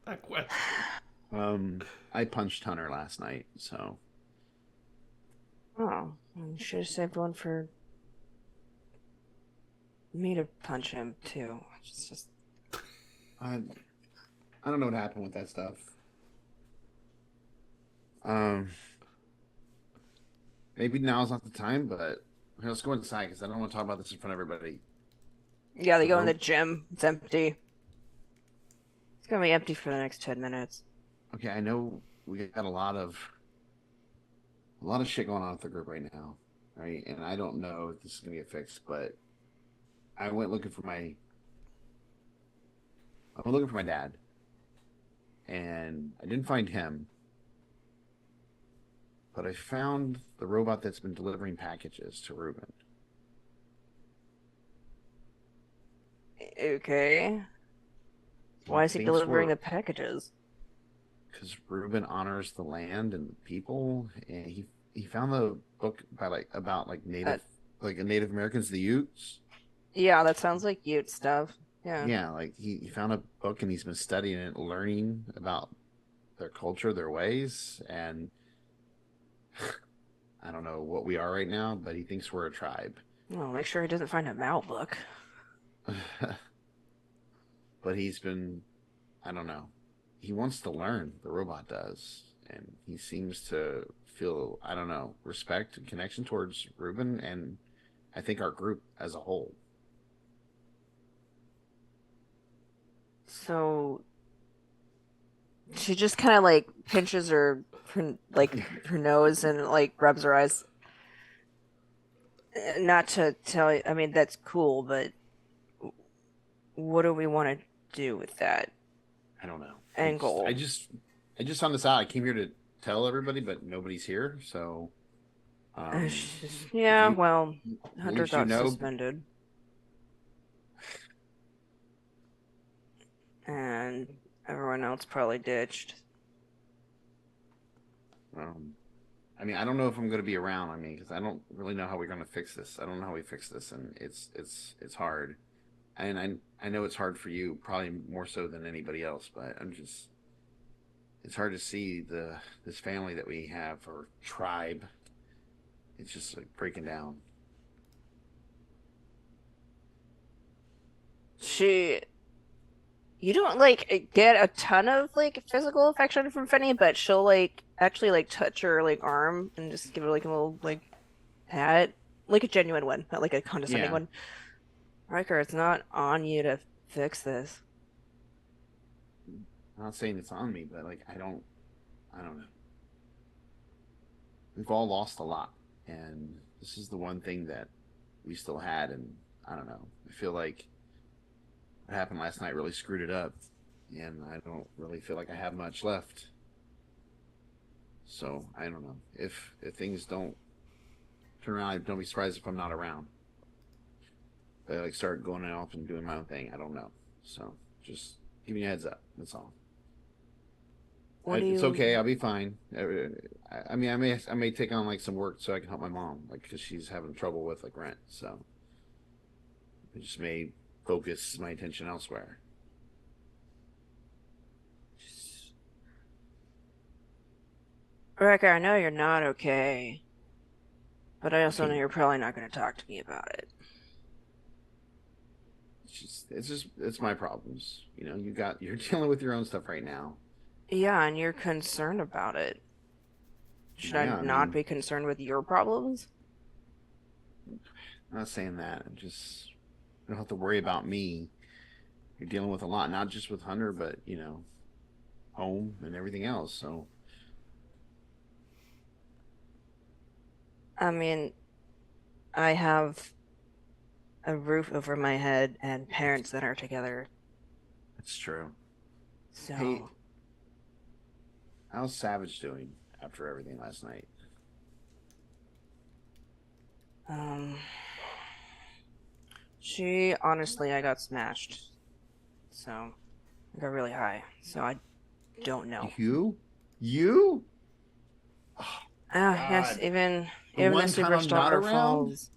that question. I punched Hunter last night, so. Oh, you should have saved one for me to punch him too. It's just. I don't know what happened with that stuff. Maybe now's not the time, but let's go inside because I don't want to talk about this in front of everybody. Yeah, they go in the gym. It's empty. It's gonna be empty for the next 10 minutes. Okay, I know we got a lot of shit going on with the group right now, right? And I don't know if this is gonna get fixed, but I went looking for my dad, and I didn't find him, but I found the robot that's been delivering packages to Ruben. Okay. Why is he delivering the packages? Because Ruben honors the land and the people, and he found the book about Native Americans, the Utes. Yeah, that sounds like Ute stuff. Yeah. Yeah, like he found a book and he's been studying it, learning about their culture, their ways, and I don't know what we are right now, but he thinks we're a tribe. Well, make sure he doesn't find a Mal book. But he's been, I don't know. He wants to learn, the robot does. And he seems to feel, I don't know, respect and connection towards Ruben and I think our group as a whole. So she just kind of like pinches her nose and like rubs her eyes. Not to tell you, I mean, that's cool, but what do we want to do with that? I don't know. Angle. I just found this out. I came here to tell everybody, but nobody's here, so. Yeah, well, Hunter got suspended. And everyone else probably ditched. I mean, I don't know if I'm going to be around. I mean, because I don't really know how we're going to fix this. I don't know how we fix this, and it's hard. And I know it's hard for you, probably more so than anybody else. But it's hard to see this family that we have, or tribe. It's just like breaking down. You don't like get a ton of like physical affection from Fanny, but she'll like actually like touch her like arm and just give her like a little like pat, like a genuine one, not like a condescending one. Riker, it's not on you to fix this. I'm not saying it's on me, but like I don't know. We've all lost a lot, and this is the one thing that we still had, and I don't know. I feel like what happened last night really screwed it up, and I don't really feel like I have much left. So I don't know. If things don't turn around, don't be surprised if I'm not around. If I like start going off and doing my own thing, I don't know. So just give me a heads up. That's all. It's okay. I'll be fine. I mean, I may take on like some work so I can help my mom, like because she's having trouble with like rent. So I just may focus my attention elsewhere. Riker, I know you're not okay, but I also know you're probably not going to talk to me about it. It's my problems. You know, you're dealing with your own stuff right now. Yeah, and you're concerned about it. Should I not be concerned with your problems? I'm not saying that. You don't have to worry about me. You're dealing with a lot, not just with Hunter, but you know, home and everything else. So I mean, I have a roof over my head and parents that are together. That's true. So Hey, how's Savage doing after everything last night? she honestly, I got smashed. So I got really high. So I don't know. You? Oh, Yes, God. even The even the one time I'm not superstar around? falls.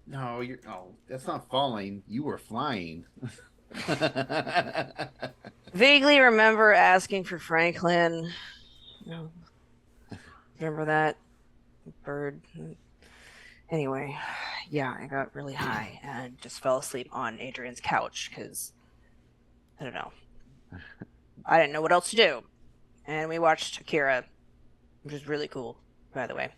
No, you're. Oh, that's not falling. You were flying. Vaguely remember asking for Franklin. Remember that bird? Anyway, yeah, I got really high and just fell asleep on Adrian's couch because I don't know. I didn't know what else to do. And we watched Akira, which is really cool, by the way.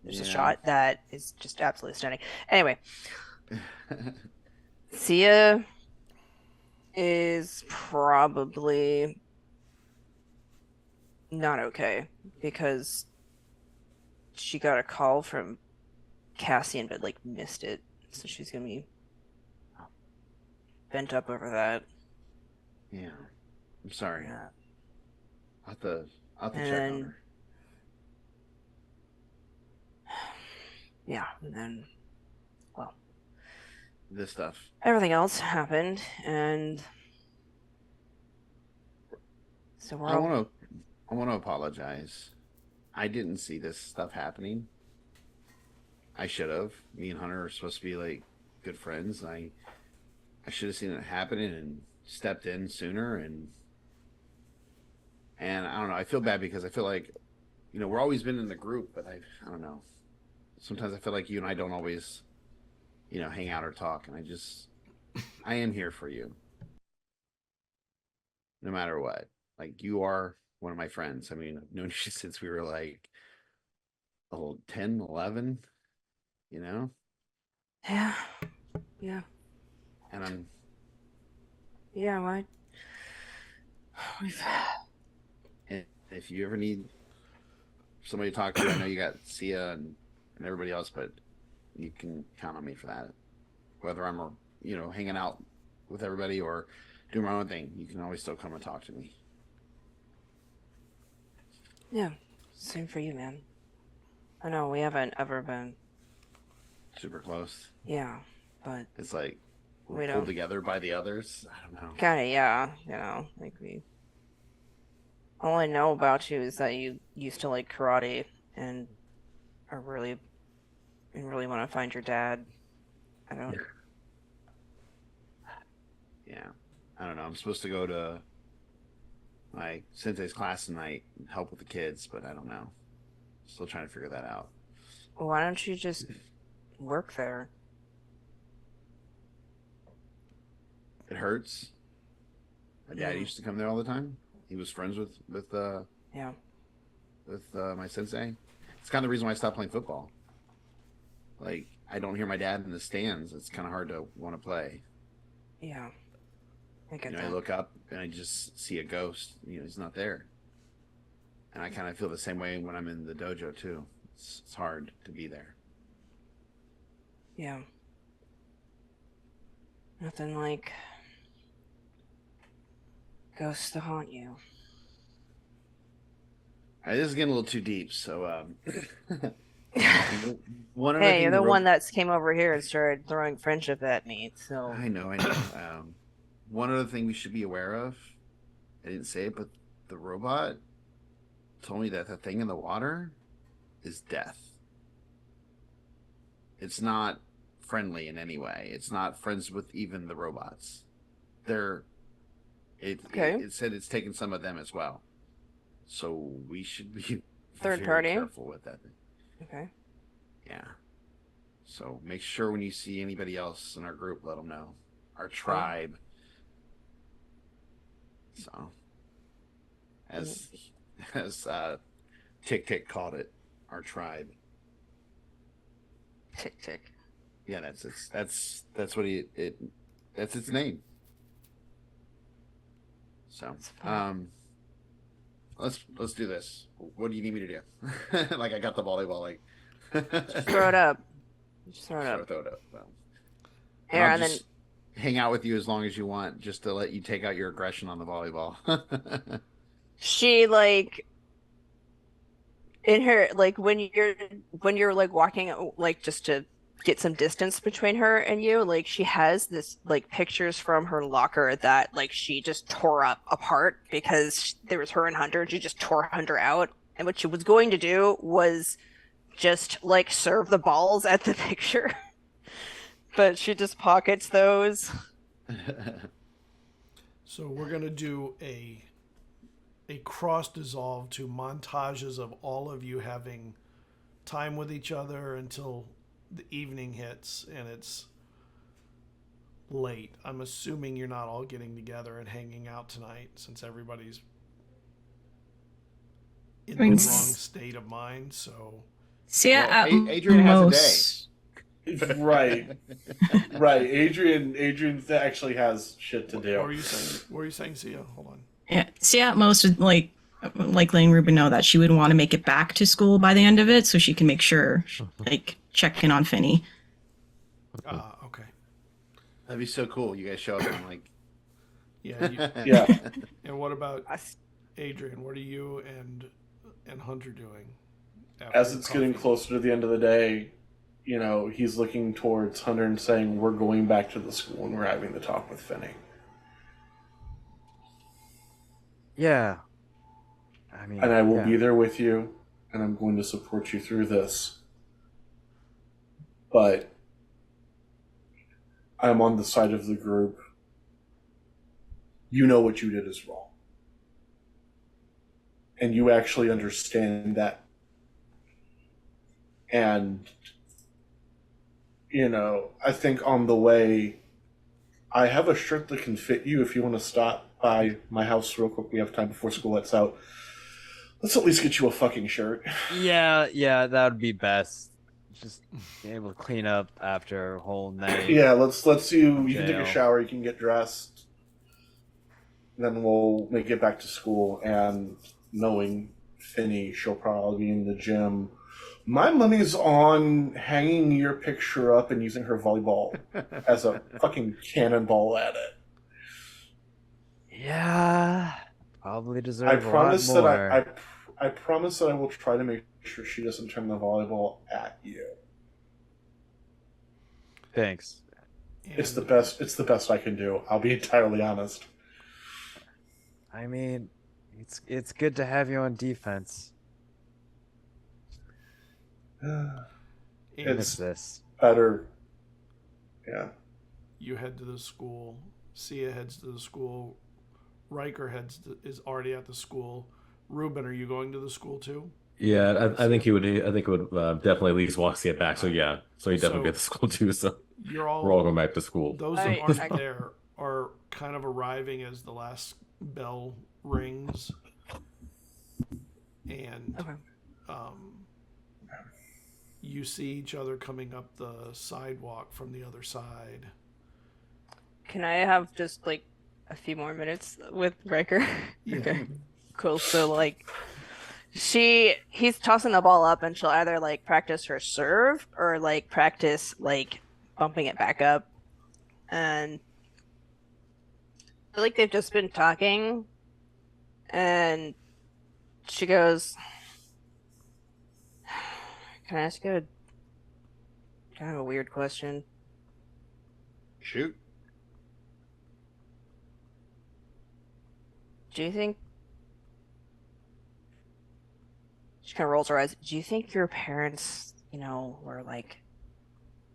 There's a shot that is just absolutely stunning. Anyway, Sia is probably not okay because she got a call from Cassian but like missed it. So she's gonna be bent up over that. Yeah. I'm sorry. Yeah. I'll have to And check then- on her. Yeah, and then This stuff. everything else happened, and so we're I all want to apologize. I didn't see this stuff happening. I should have. Me and Hunter are supposed to be like good friends. I should have seen it happening and stepped in sooner. And I don't know. I feel bad because I feel like, we're always been in the group, but I don't know. Sometimes I feel like you and I don't always, hang out or talk. And I am here for you, no matter what. Like, you are one of my friends. I mean, I've known you since we were like 10, 11, yeah. and I'm Yeah, and if you ever need somebody to talk to, I know you got Sia and everybody else, but you can count on me for that. Whether I'm, hanging out with everybody or doing my own thing, you can always still come and talk to me. Yeah, same for you, man. I know we haven't ever been. Super close. Yeah, but It's like We we're don't- pulled together by the others. I don't know. kind of, yeah, like we. All I know about you is that you used to like karate and really want to find your dad. I don't. Yeah, I don't know. I'm supposed to go to my sensei's class tonight and help with the kids, but I don't know. Still trying to figure that out. Why don't you just work there? It hurts. My dad used to come there all the time. He was friends with Yeah. my sensei. It's kind of the reason why I stopped playing football. Like, I don't hear my dad in the stands. It's kind of hard to want to play. Yeah. I get I that. look up and I just see a ghost. He's not there. And I kind of feel the same way when I'm in the dojo too. It's hard to be there. Yeah. Nothing like ghosts to haunt you. All right, this is getting a little too deep. So, Hey, you're the one that came over here and started throwing friendship at me. So I know. One other thing we should be aware of. I didn't say it, but the robot told me that the thing in the water is death. It's not friendly in any way. It's not friends with even the robots. It said it's taken some of them as well. So we should be Third very party? careful with that thing. okay. Yeah. So make sure when you see anybody else in our group, let them know. Our tribe. So, as Tick Tick called it, our tribe. Tick tick. Yeah, that's what that's its name. So, fine. let's do this. What do you need me to do? Like, I got the volleyball. Like, Just throw it up. Just throw it up. Throw it up. Well, Here, I'll and then just hang out with you as long as you want, just to let you take out your aggression on the volleyball. she like in her like when you're like walking like just to get some distance between her and you, like she has this like pictures from her locker that like she just tore up apart because there was her and Hunter and she just tore Hunter out, and what she was going to do was just like serve the balls at the picture. But she just pockets those. So we're gonna do a cross dissolve to montages of all of you having time with each other until the evening hits and it's late. I'm assuming you're not all getting together and hanging out tonight since everybody's in the wrong state of mind. So yeah, Adrian has a day. Right. Adrian actually has shit to do. What were you saying, Sia? Hold on. Yeah, see, at most would like letting Ruben know that she would want to make it back to school by the end of it, so she can make sure, like, check in on Finney. Okay. That'd be so cool. You guys show up and like, Yeah. And what about Adrian? What are you and Hunter doing? As it's getting closer to the end of the day, you know, he's looking towards Hunter and saying, "We're going back to the school and we're having the talk with Finney." Yeah. I mean, And I will be there with you, and I'm going to support you through this. But I'm on the side of the group. You know what you did is wrong. And you actually understand that. And, you know, I think on the way, I have a shirt that can fit you if you want to stop by my house real quick. We have time before school lets out. Let's at least get you a fucking shirt. Yeah, that would be best. Just being able to clean up after a whole night. Yeah, let's you can take a Jail. shower, you can get dressed. Then we'll make it back to school, and knowing Finney, she'll probably be in the gym. My money's on hanging your picture up and using her volleyball as a fucking cannonball at it. Yeah, probably deserve I a promise lot that more. I promise that I will try to make sure she doesn't turn the volleyball at you. Thanks. It's the best I can do. I'll be entirely honest. I mean, it's good to have you on defense. Miss It's this. better. Yeah. You head to the school. Sia heads to the school. Riker is already at the school. Ruben, are you going to the school too? Yeah, I think he would. I think it would definitely at least walk it back. So yeah, so he definitely So- be at the school too. So You're all we're all going back to school. those I- that aren't I- there are kind of arriving as the last bell rings, and Okay. you see each other coming up the sidewalk from the other side. Can I have just like a few more minutes with Riker? Yeah. Okay. Cool. So like he's tossing the ball up and she'll either like practice her serve or like practice like bumping it back up. And I feel like they've just been talking and she goes, "Can I ask you a kind of a weird question?" shoot. Do you think she kind of rolls her eyes? Do you think your parents, you know, were like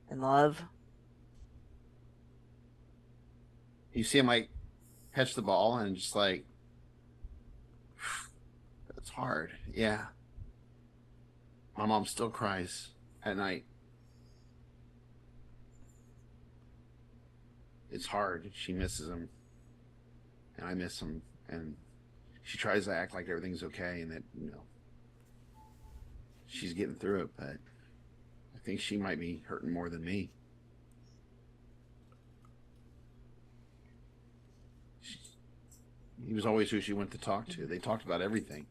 in love? You see him like catch the ball and just like, that's hard. Yeah. My mom still cries at night. It's hard. She misses him. And I miss him. And she tries to act like everything's okay and that, you know, she's getting through it, but I think she might be hurting more than me. He was always who she went to talk to. They talked about everything.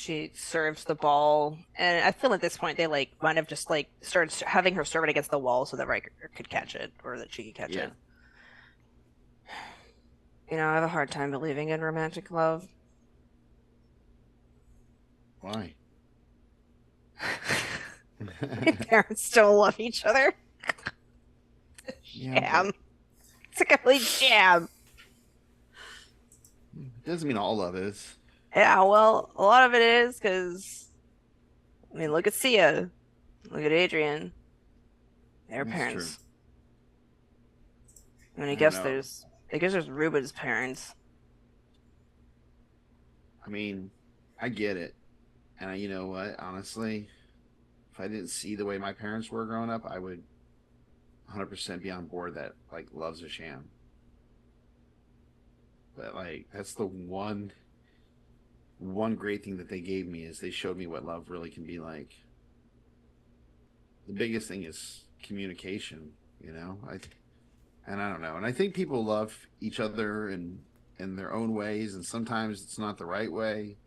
she serves the ball, and I feel at this point they like might have just like started having her serve it against the wall so that Riker could catch it, or that she could catch Yeah. it. You know, I have a hard time believing in romantic love. Why? My parents still love each other. Yeah, Jam. It's a complete jam. it doesn't mean all of it is. Yeah, well, a lot of it is because, I mean, look at Sia, look at Adrian, their That's parents. true. I mean, I I guess don't know. there's Ruben's parents. I mean, I get it. And you know what? Honestly, if I didn't see the way my parents were growing up, I would 100% be on board that, like, love's a sham. But, like, that's the one great thing that they gave me is they showed me what love really can be like. The biggest thing is communication, you know? And I don't know. And I think people love each other in their own ways, and sometimes it's not the right way.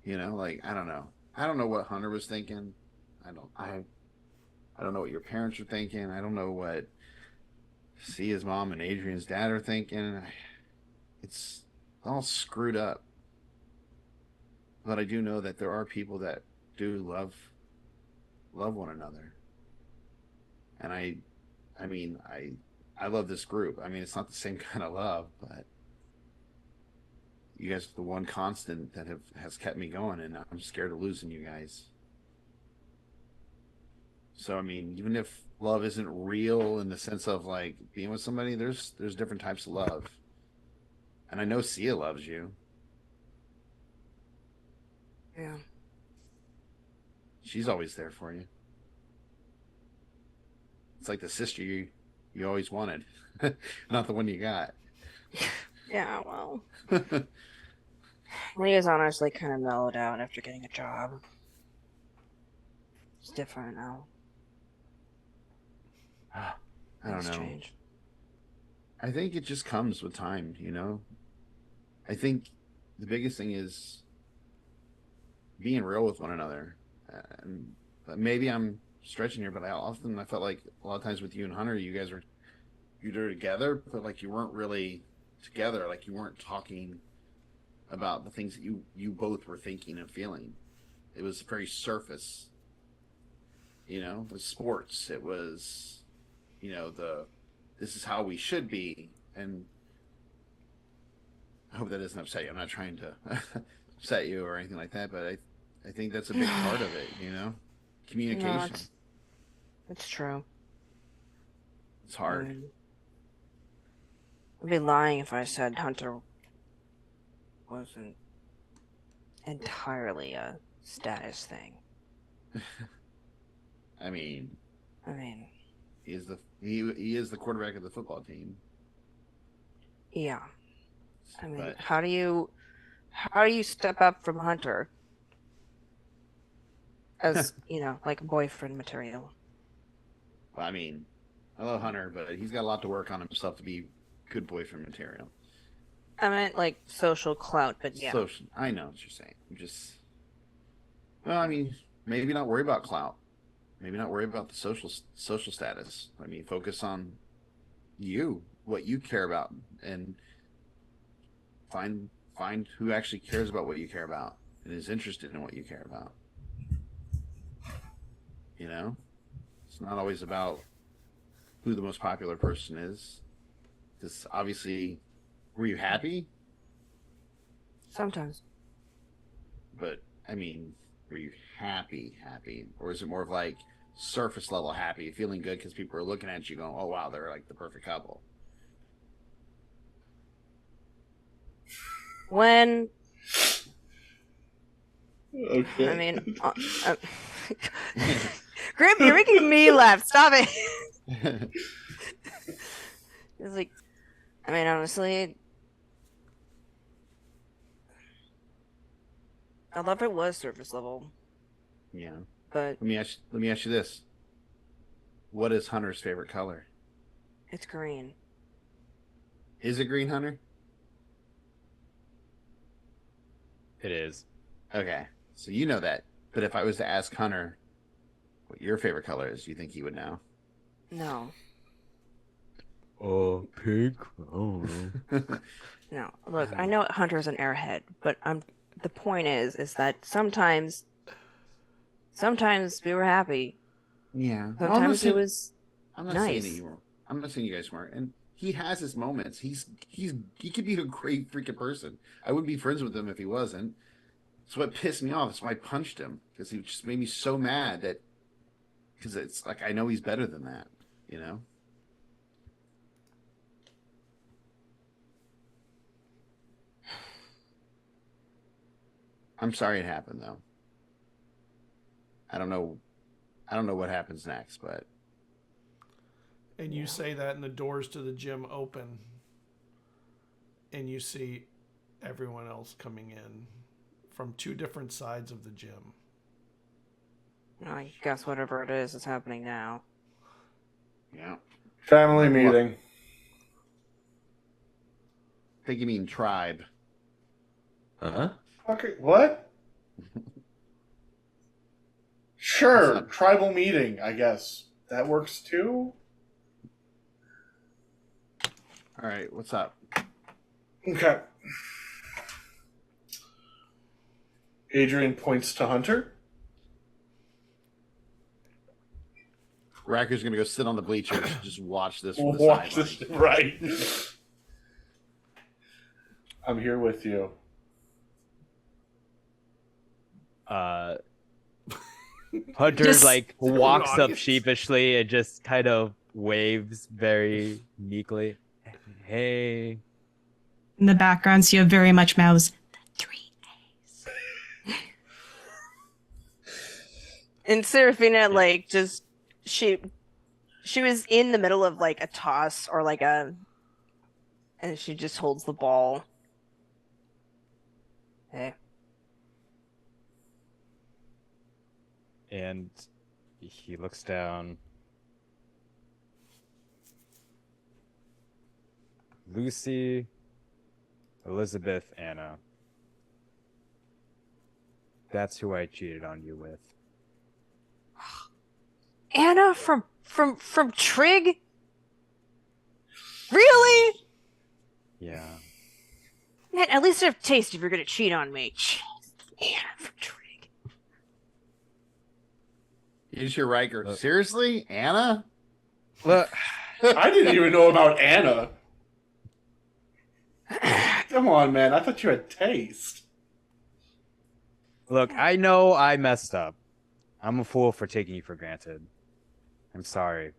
You know, like, I don't know. I don't know what Hunter was thinking. I don't know what your parents are thinking. I don't know what Sia's mom and Adrian's dad are thinking. It's all screwed up. But I do know that there are people that do love one another. And I mean, I love this group. I mean, it's not the same kind of love, but you guys are the one constant that has kept me going, and I'm scared of losing you guys. So, I mean, even if love isn't real in the sense of, like, being with somebody, there's different types of love. And I know Sia loves you. Yeah. She's always there for you. It's like the sister you always wanted, not the one you got. Yeah, well. Leah's honestly kind of mellowed out after getting a job. It's different now. I don't Things know. change. I think it just comes with time, you know? I think the biggest thing is being real with one another. And maybe I'm stretching here, but I felt like a lot of times with you and Hunter, you guys were together, but like you weren't really together. Like you weren't talking about the things that you both were thinking and feeling. It was very surface. You know, it was sports. It was, you know, this is how we should be. And I hope that doesn't upset you. I'm not trying to upset you or anything like that, but I think that's a big part of it, you know? Communication. No, it's true. It's hard. I'd be lying if I said Hunter wasn't entirely a status thing. I mean, he is the quarterback of the football team. Yeah. I mean, But how do you step up from Hunter as, you know, like boyfriend material? well, I mean, I love Hunter, but he's got a lot to work on himself to be good boyfriend material. I meant like social clout, but yeah. Social, I know what you're saying. Well, I mean, maybe not worry about clout. Maybe not worry about the social status. I mean, focus on you, what you care about, and find who actually cares about what you care about and is interested in what you care about. You know, it's not always about who the most popular person is. Because obviously, were you happy? Sometimes. But I mean, were you happy, or is it more of like surface level happy, feeling good because people are looking at you, going, "Oh wow, they're like the perfect couple." When Okay. I mean, Grimm, you're making me laugh. Stop it. It's like, I mean, honestly, I love it was surface level, Yeah. but Let me ask you this: what is Hunter's favorite color? it's green. Is it green, Hunter? It is. Okay, so you know that. But if I was to ask Hunter what your favorite color is, do you think he would know? No. Pink? Oh. No. Look, I know Hunter's an airhead, but the point is that sometimes we were happy. Yeah. Sometimes it was I'm not nice. saying that you were. I'm not saying you guys weren't. And he has his moments. He could be a great freaking person. I wouldn't be friends with him if he wasn't. That's what pissed me off. That's why I punched him, because he just made me so mad that, because it's like I know he's better than that, you know. I'm sorry it happened though. I don't know what happens next, but. And you say that, and the doors to the gym open, and you see everyone else coming in from two different sides of the gym. I guess whatever it is happening now. Yeah. Family meeting. I think you mean tribe. Huh? Okay, what? Sure, tribal meeting, I guess. That works too? All right, what's up? Okay. Adrian points to Hunter. Racker's gonna go sit on the bleachers and just watch this. From the Watch sidelines. this, right? I'm here with you. Hunter Just- like walks up audience. sheepishly and just kind of waves very meekly. Hey. In the background, you have very much mouths. The 3 A's. And Serafina, like, just she was in the middle of like a toss or like and she just holds the ball. Hey. And he looks down. Lucy, Elizabeth, Anna. That's who I cheated on you with. Anna from Trig? Really? Yeah. Man, at least have taste if you're gonna cheat on me. Jeez. Anna from Trig. You just hear Riker. Seriously, Anna? Look, I didn't even know about Anna. Come on, man. I thought you had taste. look, I know I messed up. I'm a fool for taking you for granted. I'm sorry.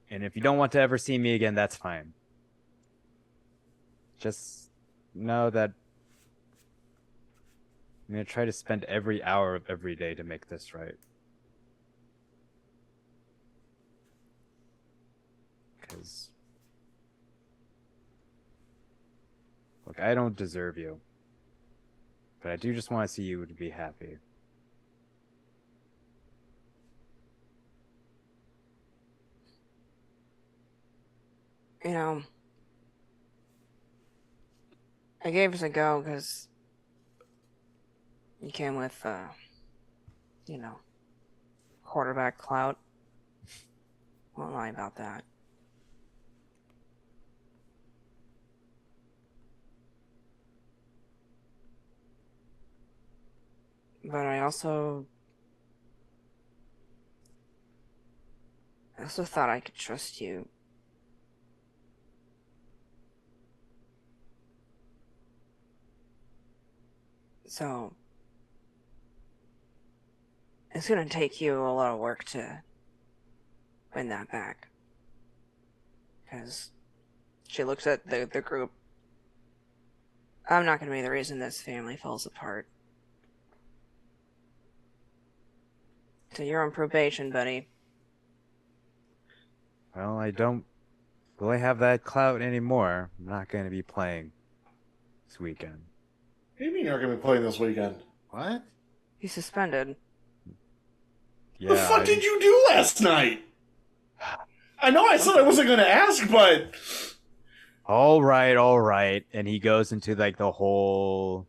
And if you don't want to ever see me again, that's fine. Just know that I'm going to try to spend every hour of every day to make this right. Because, look, I don't deserve you. But I do just want to see you to be happy. You know, I gave it a go because you came with, quarterback clout. Won't lie about that. But I also thought I could trust you. So, it's gonna take you a lot of work to win that back. Because she looks at the group. I'm not gonna be the reason this family falls apart. So you're on probation, buddy. Well, I don't really have that clout anymore. I'm not going to be playing this weekend. What do you mean you're going to be playing this weekend? What? He's suspended. Yeah, The fuck did you do last night? I know I said I wasn't going to ask, but all right, and he goes into like the whole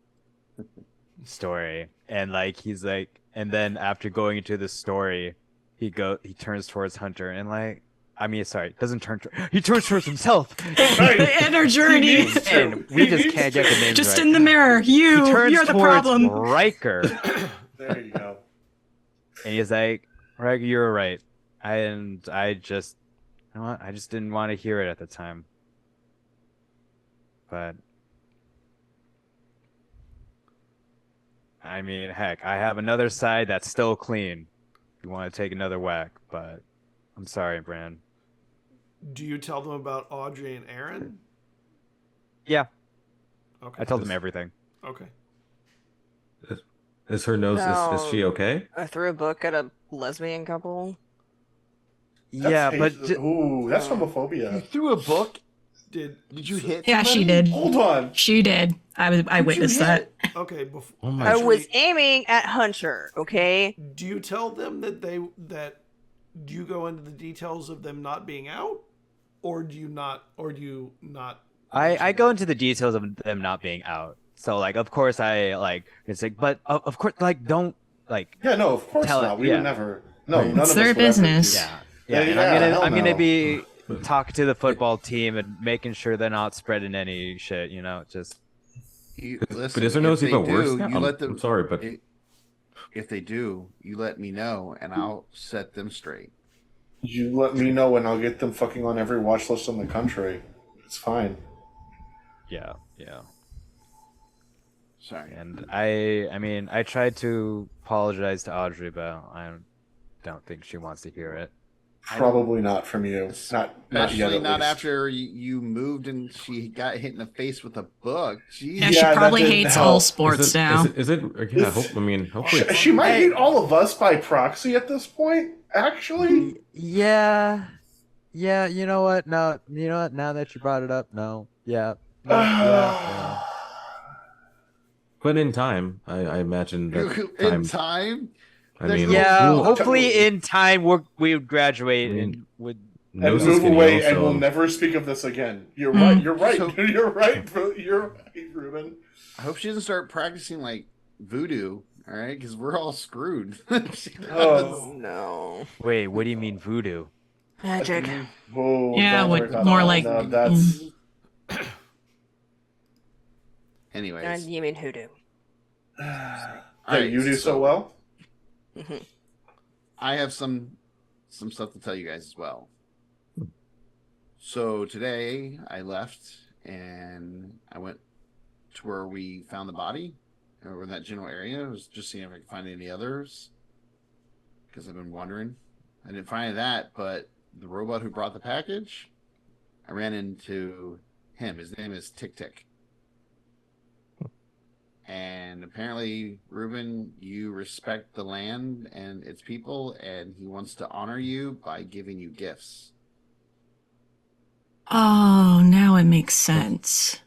story, and like he's like, and then after going into the story, he turns towards Hunter, and like, I mean, sorry, doesn't turn. He turns towards himself. And our journey. And we just can't get the names Just right. in the mirror. He turns You're the towards problem. Riker, There you go. and he's like, Riker, you're right. I just, you know what? I just didn't want to hear it at the time. But I mean, heck, I have another side that's still clean. If you want to take another whack, but I'm sorry, Bran. Do you tell them about Audrey and Aaron? Yeah, Okay. I told them everything. Okay. Is her nose? Is she okay? I threw a book at a lesbian couple. Yeah, but Ooh, that's You homophobia. threw a book. Did you hit? Yeah, she somebody? did. Hold on. She did. I witnessed that. okay? Before Oh my I was aiming at Hunter. Okay. do you tell them that do you go into the details of them not being out, or do you not? I go into the details of them not being out. So like, of course, I like it's like, but of course, like, don't like. Yeah, no, of course Tell it, not. We yeah. would never. No, none It's of their us would ever business. do Yeah, that. yeah. And hell I'm gonna no. be talking to the football team and making sure they're not spreading any shit. You know, just. Listen, But is her if nose they even worse do, now? You let them. I'm sorry, but If they do, you let me know, and I'll set them straight. You let me know and I'll get them fucking on every watch list in the country. It's fine. Yeah. Sorry. And I mean, I tried to apologize to Audrey, but I don't think she wants to hear it. Probably not from you. Not yet. Especially At not least. after you moved and she got hit in the face with a book. Jeez. Yeah, Yeah, she that probably didn't hates help. all sports now. Is it? Yeah, I mean, hopefully. She might hate all of us by proxy at this point. Actually, Yeah. You know what? No. You know what? Now that you brought it up, no. Yeah. No, yeah. But in time, I imagine that In time? I There's mean, no- Yeah, we'll- hopefully in time we would graduate I mean, and would. and noses move can away, heal, and so- we'll never speak of this again. You're Mm. right. You're right. So- You're right, bro. You're right, Ruben. I hope she doesn't start practicing like voodoo, all right? Because we're all screwed. She Oh. does. No. Wait, what do you mean voodoo? Magic. Whoa, Yeah, don't what- worry about more that. like- No, that's Anyways, You mean hoodoo? All right, you do so well. I have some stuff to tell you guys as well. So today I left and I went to where we found the body, or in that general area. I was just seeing if I could find any others because I've been wondering. I didn't find that, but the robot who brought the package, I ran into him. His name is Tick Tick. And apparently, Ruben, you respect the land and its people, and he wants to honor you by giving you gifts. Oh, now it makes sense.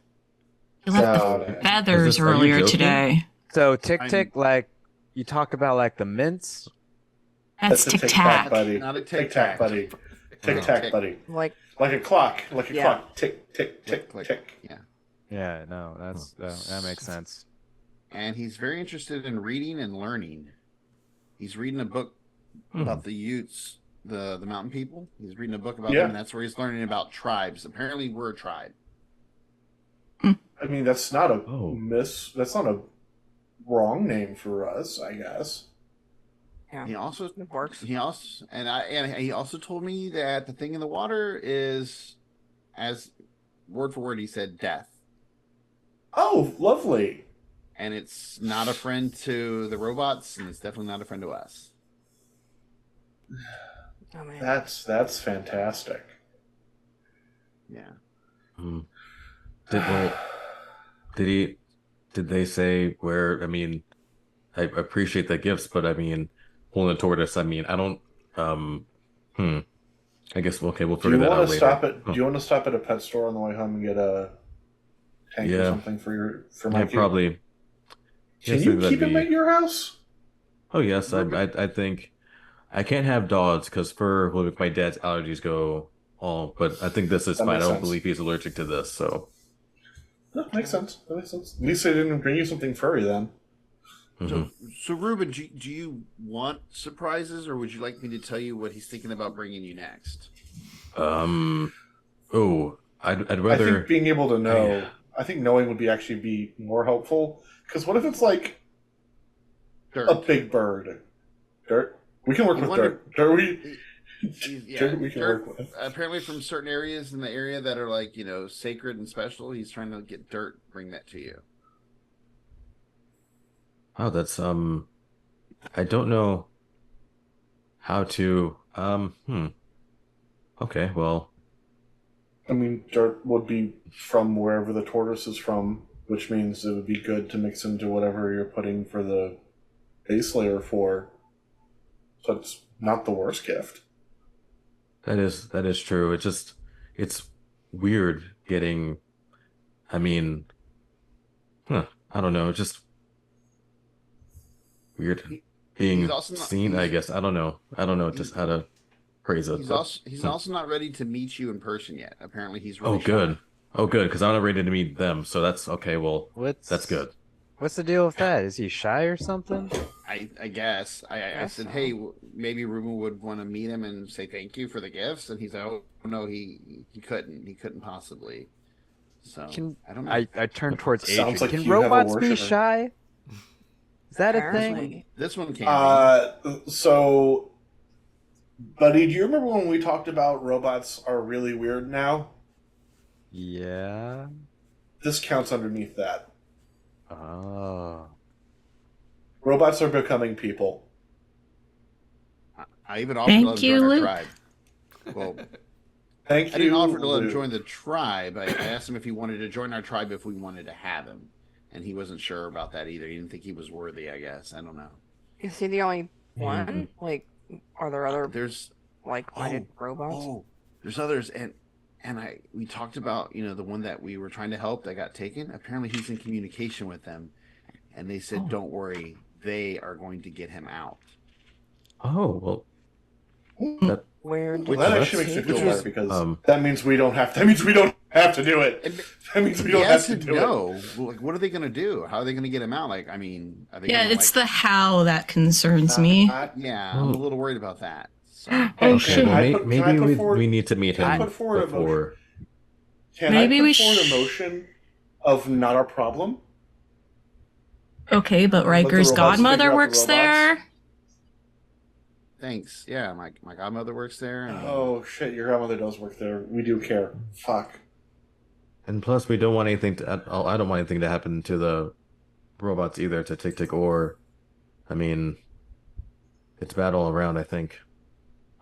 He left Got the it. feathers Are you earlier joking? today. So Tick, like you talk about like the mints. That's a tic tic-tac, tac. buddy. Not a Tic tac, buddy. Tic tac, Tick. buddy. Like, Like a clock. Like a Yeah. clock. Tick, tick, tick, Click, tick. click. Yeah. Yeah, no, that makes sense. And he's very interested in reading and learning. He's reading a book about the Utes, the mountain people. He's reading a book about Yeah. them, and that's where he's learning about tribes. Apparently, we're a tribe. I mean, that's not a Oh. That's not a wrong name for us, I guess. yeah, He also it works. he also told me that the thing in the water is, as word for word, he said death. Oh, lovely. And it's not a friend to the robots, and it's definitely not a friend to us. Oh man. That's fantastic. Yeah. Did they say where? I mean, I appreciate the gifts, but I mean, pulling a tortoise. I mean, I don't. I guess we'll Do figure you that want out to later. stop at? Do you want to stop at a pet store on the way home and get a tank or Yeah. something for Yeah, Mikey? probably. Can Yes, you that'd keep him be- at your house? Oh yes, I think I can't have dogs because fur will make my dad's allergies go all, but I think this is That fine. I makes don't sense. believe he's allergic to this, so. That makes sense. That makes sense. At least they didn't bring you something furry then. Mhm. So Ruben, do you want surprises, or would you like me to tell you what he's thinking about bringing you next? Oh, I'd I rather. think being able to know, I think knowing would actually be more helpful. Because what if it's like Dirt. a big bird? Dirt? We can work I with wonder- dirt. Dirt we Yeah, dirt we can dirt, work with. apparently from certain areas in the area that are like, sacred and special, he's trying to get dirt, bring that to you. Oh, that's I don't know how to Okay, well, I mean, dirt would be from wherever the tortoise is from, which means it would be good to mix into whatever you're putting for the base layer for. So it's not the worst gift. that is true. It's weird getting. I mean, I don't know. Just weird being He's also not- seen. I guess I don't know. Just how to phrase it. He's also not ready to meet you in person yet. Apparently, he's Oh, really good. shy. Oh, good. Because I'm not ready to meet them. So that's okay. Well, that's good. What's the deal with that? Is he shy or something? I guess. I Guess said, so. hey, maybe Ruben would want to meet him and say thank you for the gifts, and he's like, oh no, he couldn't. He couldn't possibly. So I don't know. I turned towards Adrian. Sounds like Can you have a robots be worshiper. shy? Is that a thing? Apparently. This one can So, buddy, do you remember when we talked about robots are really weird now? Yeah. This counts underneath that. Oh. Robots are becoming people. be. I even offered Thank to let him you, join our Luke. tribe. Well, Thank you. I didn't offer to let him Luke. join the tribe. I asked him if he wanted to join our tribe if we wanted to have him, and he wasn't sure about that either. He didn't think he was worthy. I guess I don't know. Is he the only one? Like, are there other There's like-minded robots? Oh, there's others, and we talked about the one that we were trying to help that got taken. Apparently, he's in communication with them, and they said, "Don't worry, they are going to get him out." Oh, well, that Where Well, did that he actually makes me take feel it? better because that means we don't have. That means we don't have to do it. And That means we don't have yes to and do it. no. Like, what are they going to do? How are they going to get him out? Like, I mean, are they Yeah, gonna, it's like, the how that concerns me. Yeah, I'm a little worried about that. So. Oh, Hey, shit. can I well, put- can I maybe put we forward- we need to meet can I him put forward a before. Can Maybe I we put forward sh- a motion of not our problem? Okay, but Let the Riker's robots figure godmother out the works robots. there. Thanks. Yeah, my godmother works there. And Oh shit! Your grandmother does work there. We do care. Fuck. And plus, we don't want anything to. I don't want anything to happen to the robots either. To Tick Tick or, I mean, it's bad all around. I think.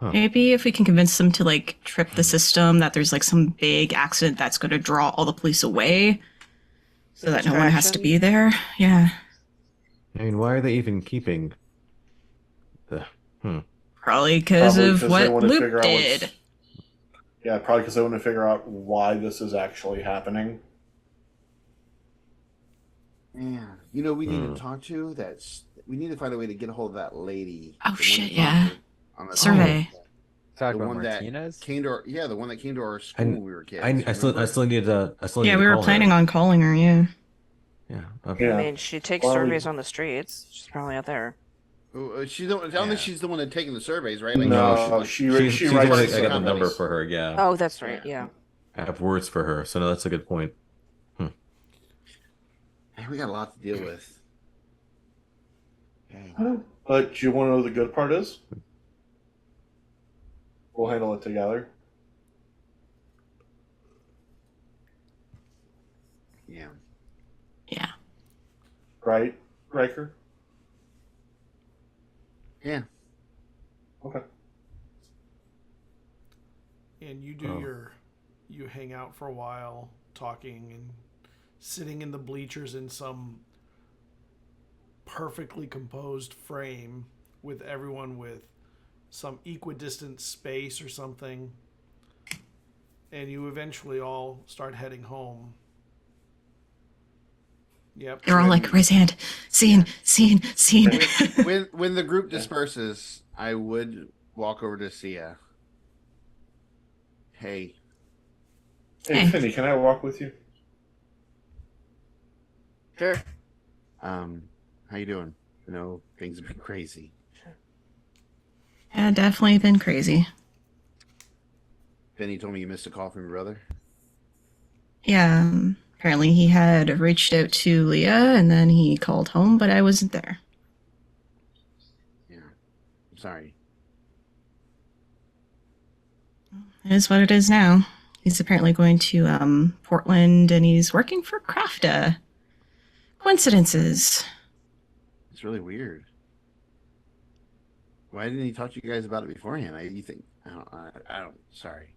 Maybe if we can convince them to like trip the system, that there's like some big accident that's going to draw all the police away, so that no one has to be there. Yeah, I mean, why are they even keeping the? probably because Probably of 'cause they what wanna figure Luke out what's- did. Yeah, probably because they want to figure out why this is actually happening. Yeah, we need to talk to. We need to find a way to get a hold of that lady. Oh, the one shit, that- yeah. on the Survey. Talk The about one that Martinez? came to our, the one that came to our school I- when we were kids. I still remember? need to. Yeah, we were planning on calling her. Yeah. Yeah. Yeah. I mean, she takes Why don't we- surveys on the streets. She's probably out there. She don't. I don't Yeah. think she's the one that taking the surveys, right? Like, No, she's She's writes the one it that I got the down. number for her. Yeah. Oh, that's right. Yeah. I have words for her, so no, that's a good point. Hey, we got a lot to deal with. Okay. But you want to know what the good part is? We'll handle it together. Yeah. Yeah. Right, Riker? Yeah. Okay. And you do you hang out for a while talking and sitting in the bleachers in some perfectly composed frame with everyone with some equidistant space or something, and you eventually all start heading home. Yep. They're all like, raise hand. Scene. When the group disperses, I would walk over to Sia. Hey. Hey, Finny, can I walk with you? Sure. How you doing? I know things have been crazy. Yeah, definitely been crazy. Benny told me you missed a call from your brother. Yeah, apparently he had reached out to Leah and then he called home, but I wasn't there. Yeah. I'm sorry. It is what it is now. He's apparently going to Portland and he's working for Crafta. Coincidences. It's really weird. Why didn't he talk to you guys about it beforehand? You think I don't. Sorry.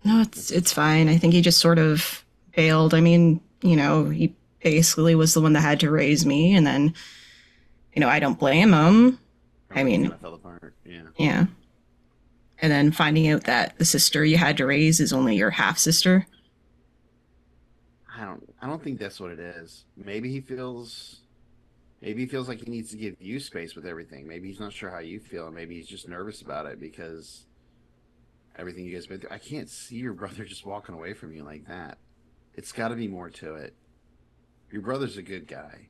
No, it's fine. I think he just sort of bailed. I mean, he basically was the one that had to raise me, and then, I don't blame him. I mean, kind of fell apart. Yeah. Yeah. And then finding out that the sister you had to raise is only your half sister. I don't think that's what it is. Maybe he feels like he needs to give you space with everything. Maybe he's not sure how you feel, and maybe he's just nervous about it because everything you guys been through. I can't see your brother just walking away from you like that. It's got to be more to it. Your brother's a good guy.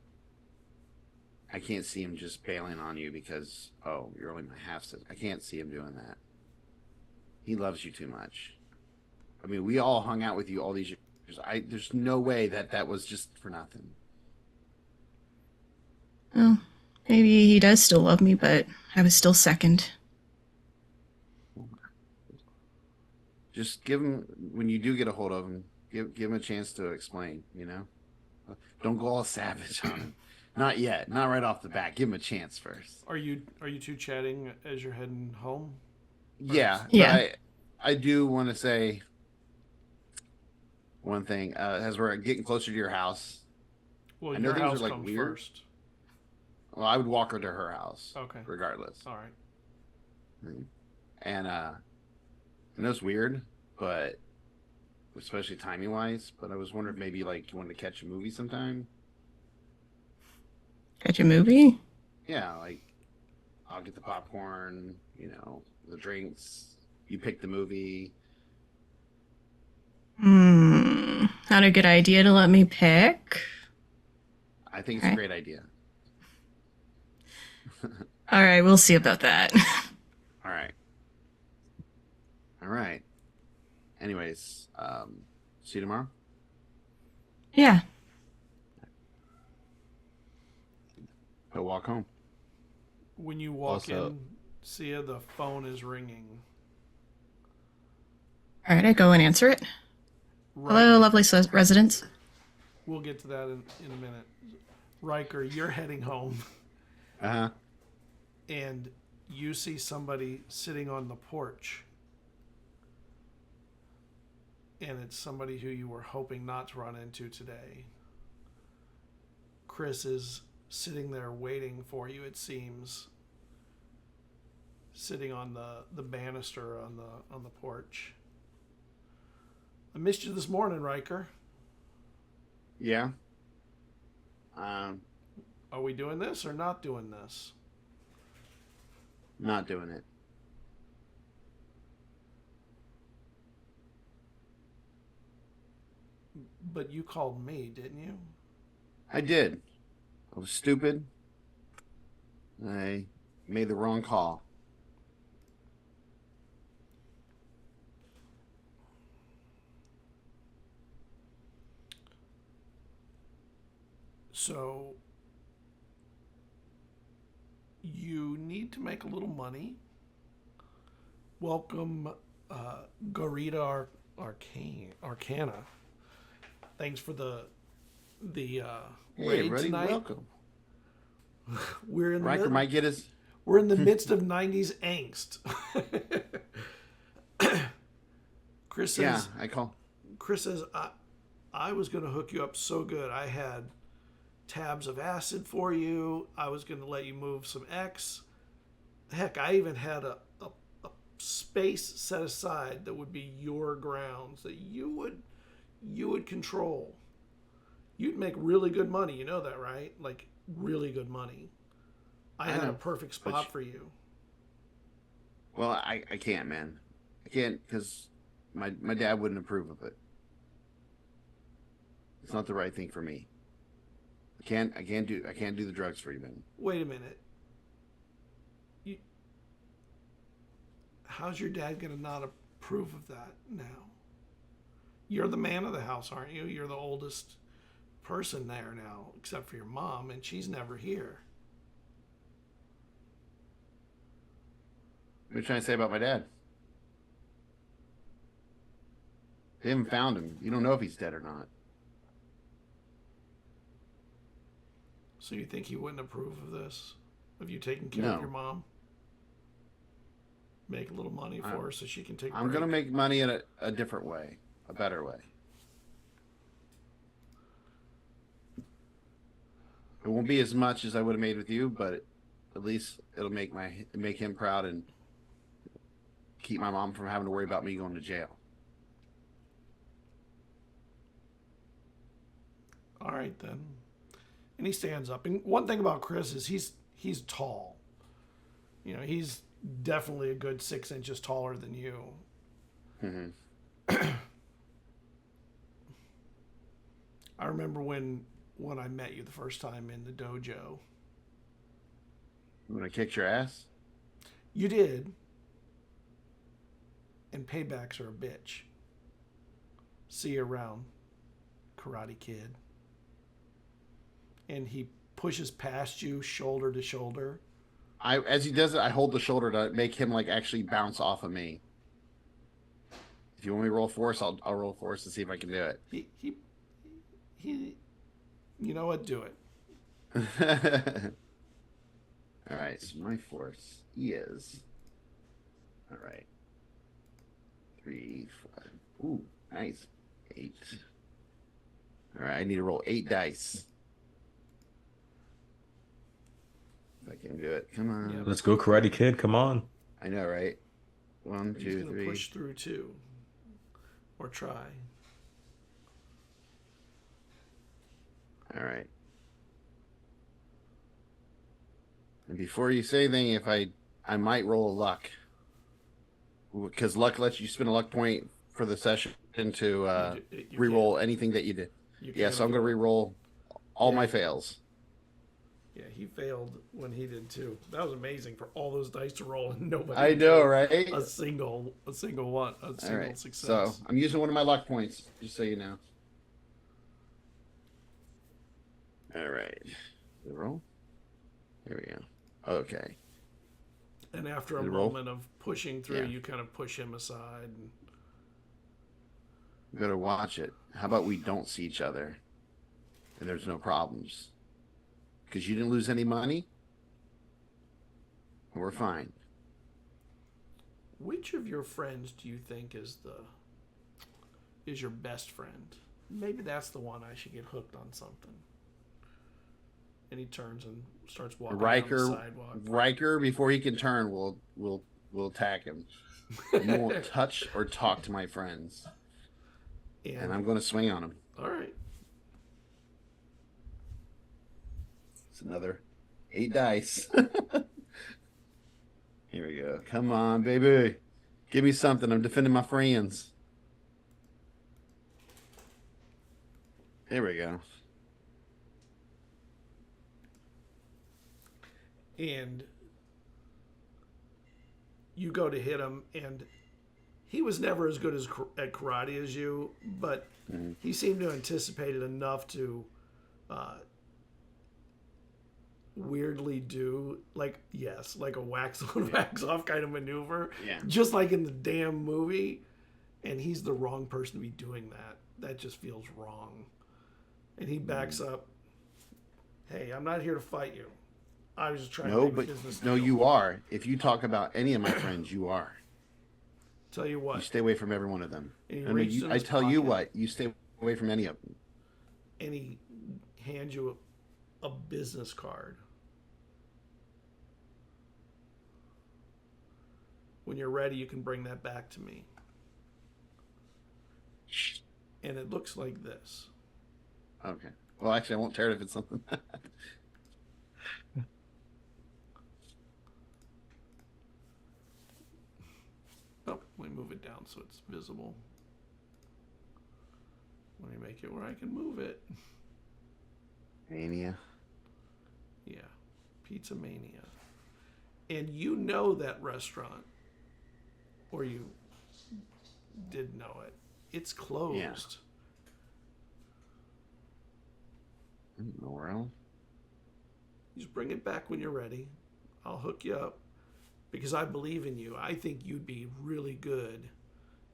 I can't see him just bailing on you because, oh, you're only my half sister. I can't see him doing that. He loves you too much. I mean, we all hung out with you all these years. There's no way that was just for nothing. Well, maybe he does still love me, but I was still second. Just give him, when you do get a hold of him, give him a chance to explain, Don't go all savage on him. Not yet. Not right off the bat. Give him a chance first. Are you two chatting as you're heading home? Yeah. Yeah. I do want to say one thing. As we're getting closer to your house. Well, I know your things house are, like, comes weird. first. Well, I would walk her to her house. Okay. Regardless. All right. And I know it's weird, but especially timing wise. But I was wondering if maybe you wanted to catch a movie sometime. Catch a movie? Yeah, I'll get the popcorn, the drinks. You pick the movie. Not a good idea to let me pick. I think it's a great idea. All right, we'll see about that. All right. Anyways, see you tomorrow. Yeah. Go walk home. When you walk Also- in, Sia, the phone is ringing. All right, I go and answer it. Hello, lovely residents. We'll get to that in a minute. Riker, you're heading home, Uh-huh. and you see somebody sitting on the porch. And it's somebody who you were hoping not to run into today. Chris is sitting there waiting for you, it seems. Sitting on the banister on the porch. I missed you this morning, Riker. Yeah. Are we doing this or not doing this? Not doing it. But you called me, didn't you? I did. I was stupid. I made the wrong call. So you need to make a little money. Welcome, Garita Arcana. Thanks for the Hey, raid everybody, tonight. welcome. We're in the Riker might get his... We're in the midst of 90s angst. Chris says, Yeah, I call. Chris says, I was going to hook you up so good. I had tabs of acid for you. I was going to let you move some X. Heck, I even had a space set aside that would be your grounds that you would control. You'd make really good money. You know that, right? Like, really good money. I had know, a perfect spot for you. Well, I can't, man. I can't because my dad wouldn't approve of it. It's not the right thing for me. I can't do the drugs for you, man. Wait a minute. How's your dad gonna not approve of that now? You're the man of the house, aren't you? You're the oldest person there now, except for your mom, and she's never here. What are you trying to say about my dad? They haven't found him. You don't know if he's dead or not. So you think he wouldn't approve of this? Of you taking care No. of your mom? Make a little money for her so she can take a I'm break? gonna make money in a different way, a better way. It won't be as much as I would have made with you, but at least it'll make him proud and keep my mom from having to worry about me going to jail. All right then. And he stands up. And one thing about Chris is he's tall. You know, he's definitely a good 6 inches taller than you. Mm-hmm. I remember when I met you the first time in the dojo. When I kicked your ass? You did. And paybacks are a bitch. See you around, Karate Kid. And he pushes past you shoulder to shoulder. As he does it, I hold the shoulder to make him like actually bounce off of me. If you want me to roll force, I'll roll force to see if I can do it. He you know what? Do it. All right, so my force is all right. 3, 5. Ooh, nice. 8. All right, I need to roll 8 dice. If I can do it, come on. Yep. Let's go, Karate Kid. Come on. I know, right? 1, He's 2, gonna 3. push through 2, or try. All right. And before you say anything, if I might roll a luck, because luck lets you spend a luck point for the session to You re-roll anything that you did. Yeah, so I'm going to re-roll all my fails. Yeah, he failed when he did too. That was amazing for all those dice to roll and nobody. I know, right? A single one, a single right. success. So I'm using one of my luck points, just so you know. All right. Roll. There we go. Okay. And after a Did it roll? moment of pushing through, Yeah. you kind of push him aside. And... We better watch it. How about we don't see each other, and there's no problems? Because you didn't lose any money, we're fine. Which of your friends do you think is your best friend? Maybe that's the one I should get hooked on something. And he turns and starts walking down the sidewalk. Riker, before he can turn, we'll attack him. You won't touch or talk to my friends, and I'm going to swing on him. All right. It's another 8 dice. Here we go. Come on, baby. Give me something. I'm defending my friends. Here we go. And you go to hit him, and he was never as good at karate as you, but he seemed to anticipate it enough to weirdly do like a wax on wax off kind of maneuver, just like in the damn movie. And he's the wrong person to be doing that just feels wrong. And he backs up. Hey, I'm not here to fight you. I was just trying to make a business deal. No, you are. If you talk about any of my friends, you are. Tell you what, You stay away from every one of them. And I tell you what, you stay away from any of them. and he hands you a business card. When you're ready, you can bring that back to me. And it looks like this. Okay. Well, actually, I won't tear it if it's something. Oh, we move it down so it's visible. Let me make it where I can move it. Mania. Yeah, Pizza Mania. And you know that restaurant, or you did know it. It's closed. Yeah. Well, Just bring it back when you're ready. I'll hook you up because I believe in you. I think you'd be really good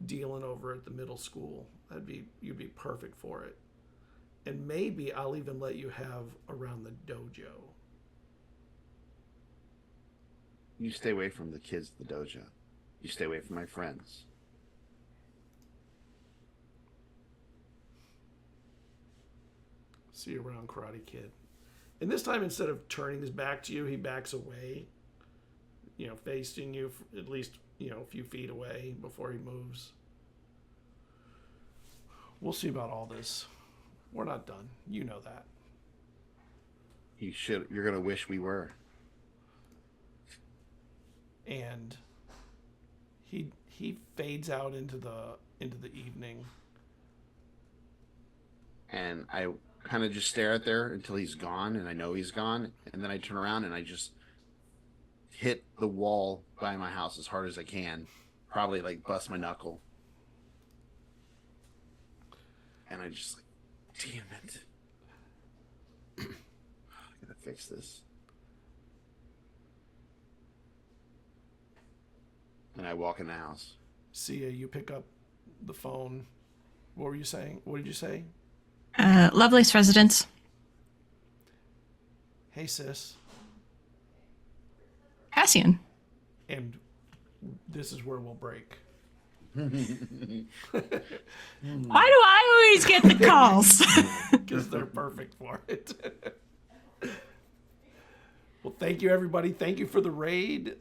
dealing over at the middle school. You'd be perfect for it. And maybe I'll even let you have around the dojo. you stay away from the kids at the dojo. You stay away from my friends. See you around, Karate Kid. And this time, instead of turning his back to you, he backs away, facing you at least, a few feet away before he moves. We'll see about all this. We're not done. You know that. You're going to wish we were. And he fades out into the evening. And I kind of just stare out there until he's gone, and I know he's gone, and then I turn around and I just hit the wall by my house as hard as I can, probably like bust my knuckle, and I just like, damn it, I gotta fix this. And I walk in the house. See ya. You pick up the phone. What were you saying? What did you say? Lovelace residence. Hey, sis. Cassian. And this is where we'll break. Why do I always get the calls? Because they're perfect for it. Well, thank you, everybody. Thank you for the raid.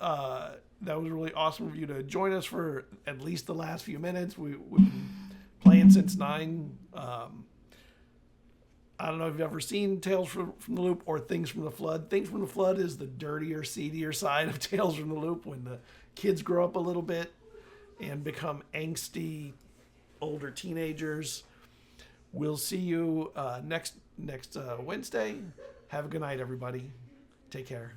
That was really awesome of you to join us for at least the last few minutes. We've been playing since 9. I don't know if you've ever seen Tales from the Loop or Things from the Flood. Things from the Flood is the dirtier, seedier side of Tales from the Loop when the kids grow up a little bit and become angsty older teenagers. We'll see you next Wednesday. Have a good night, everybody. Take care.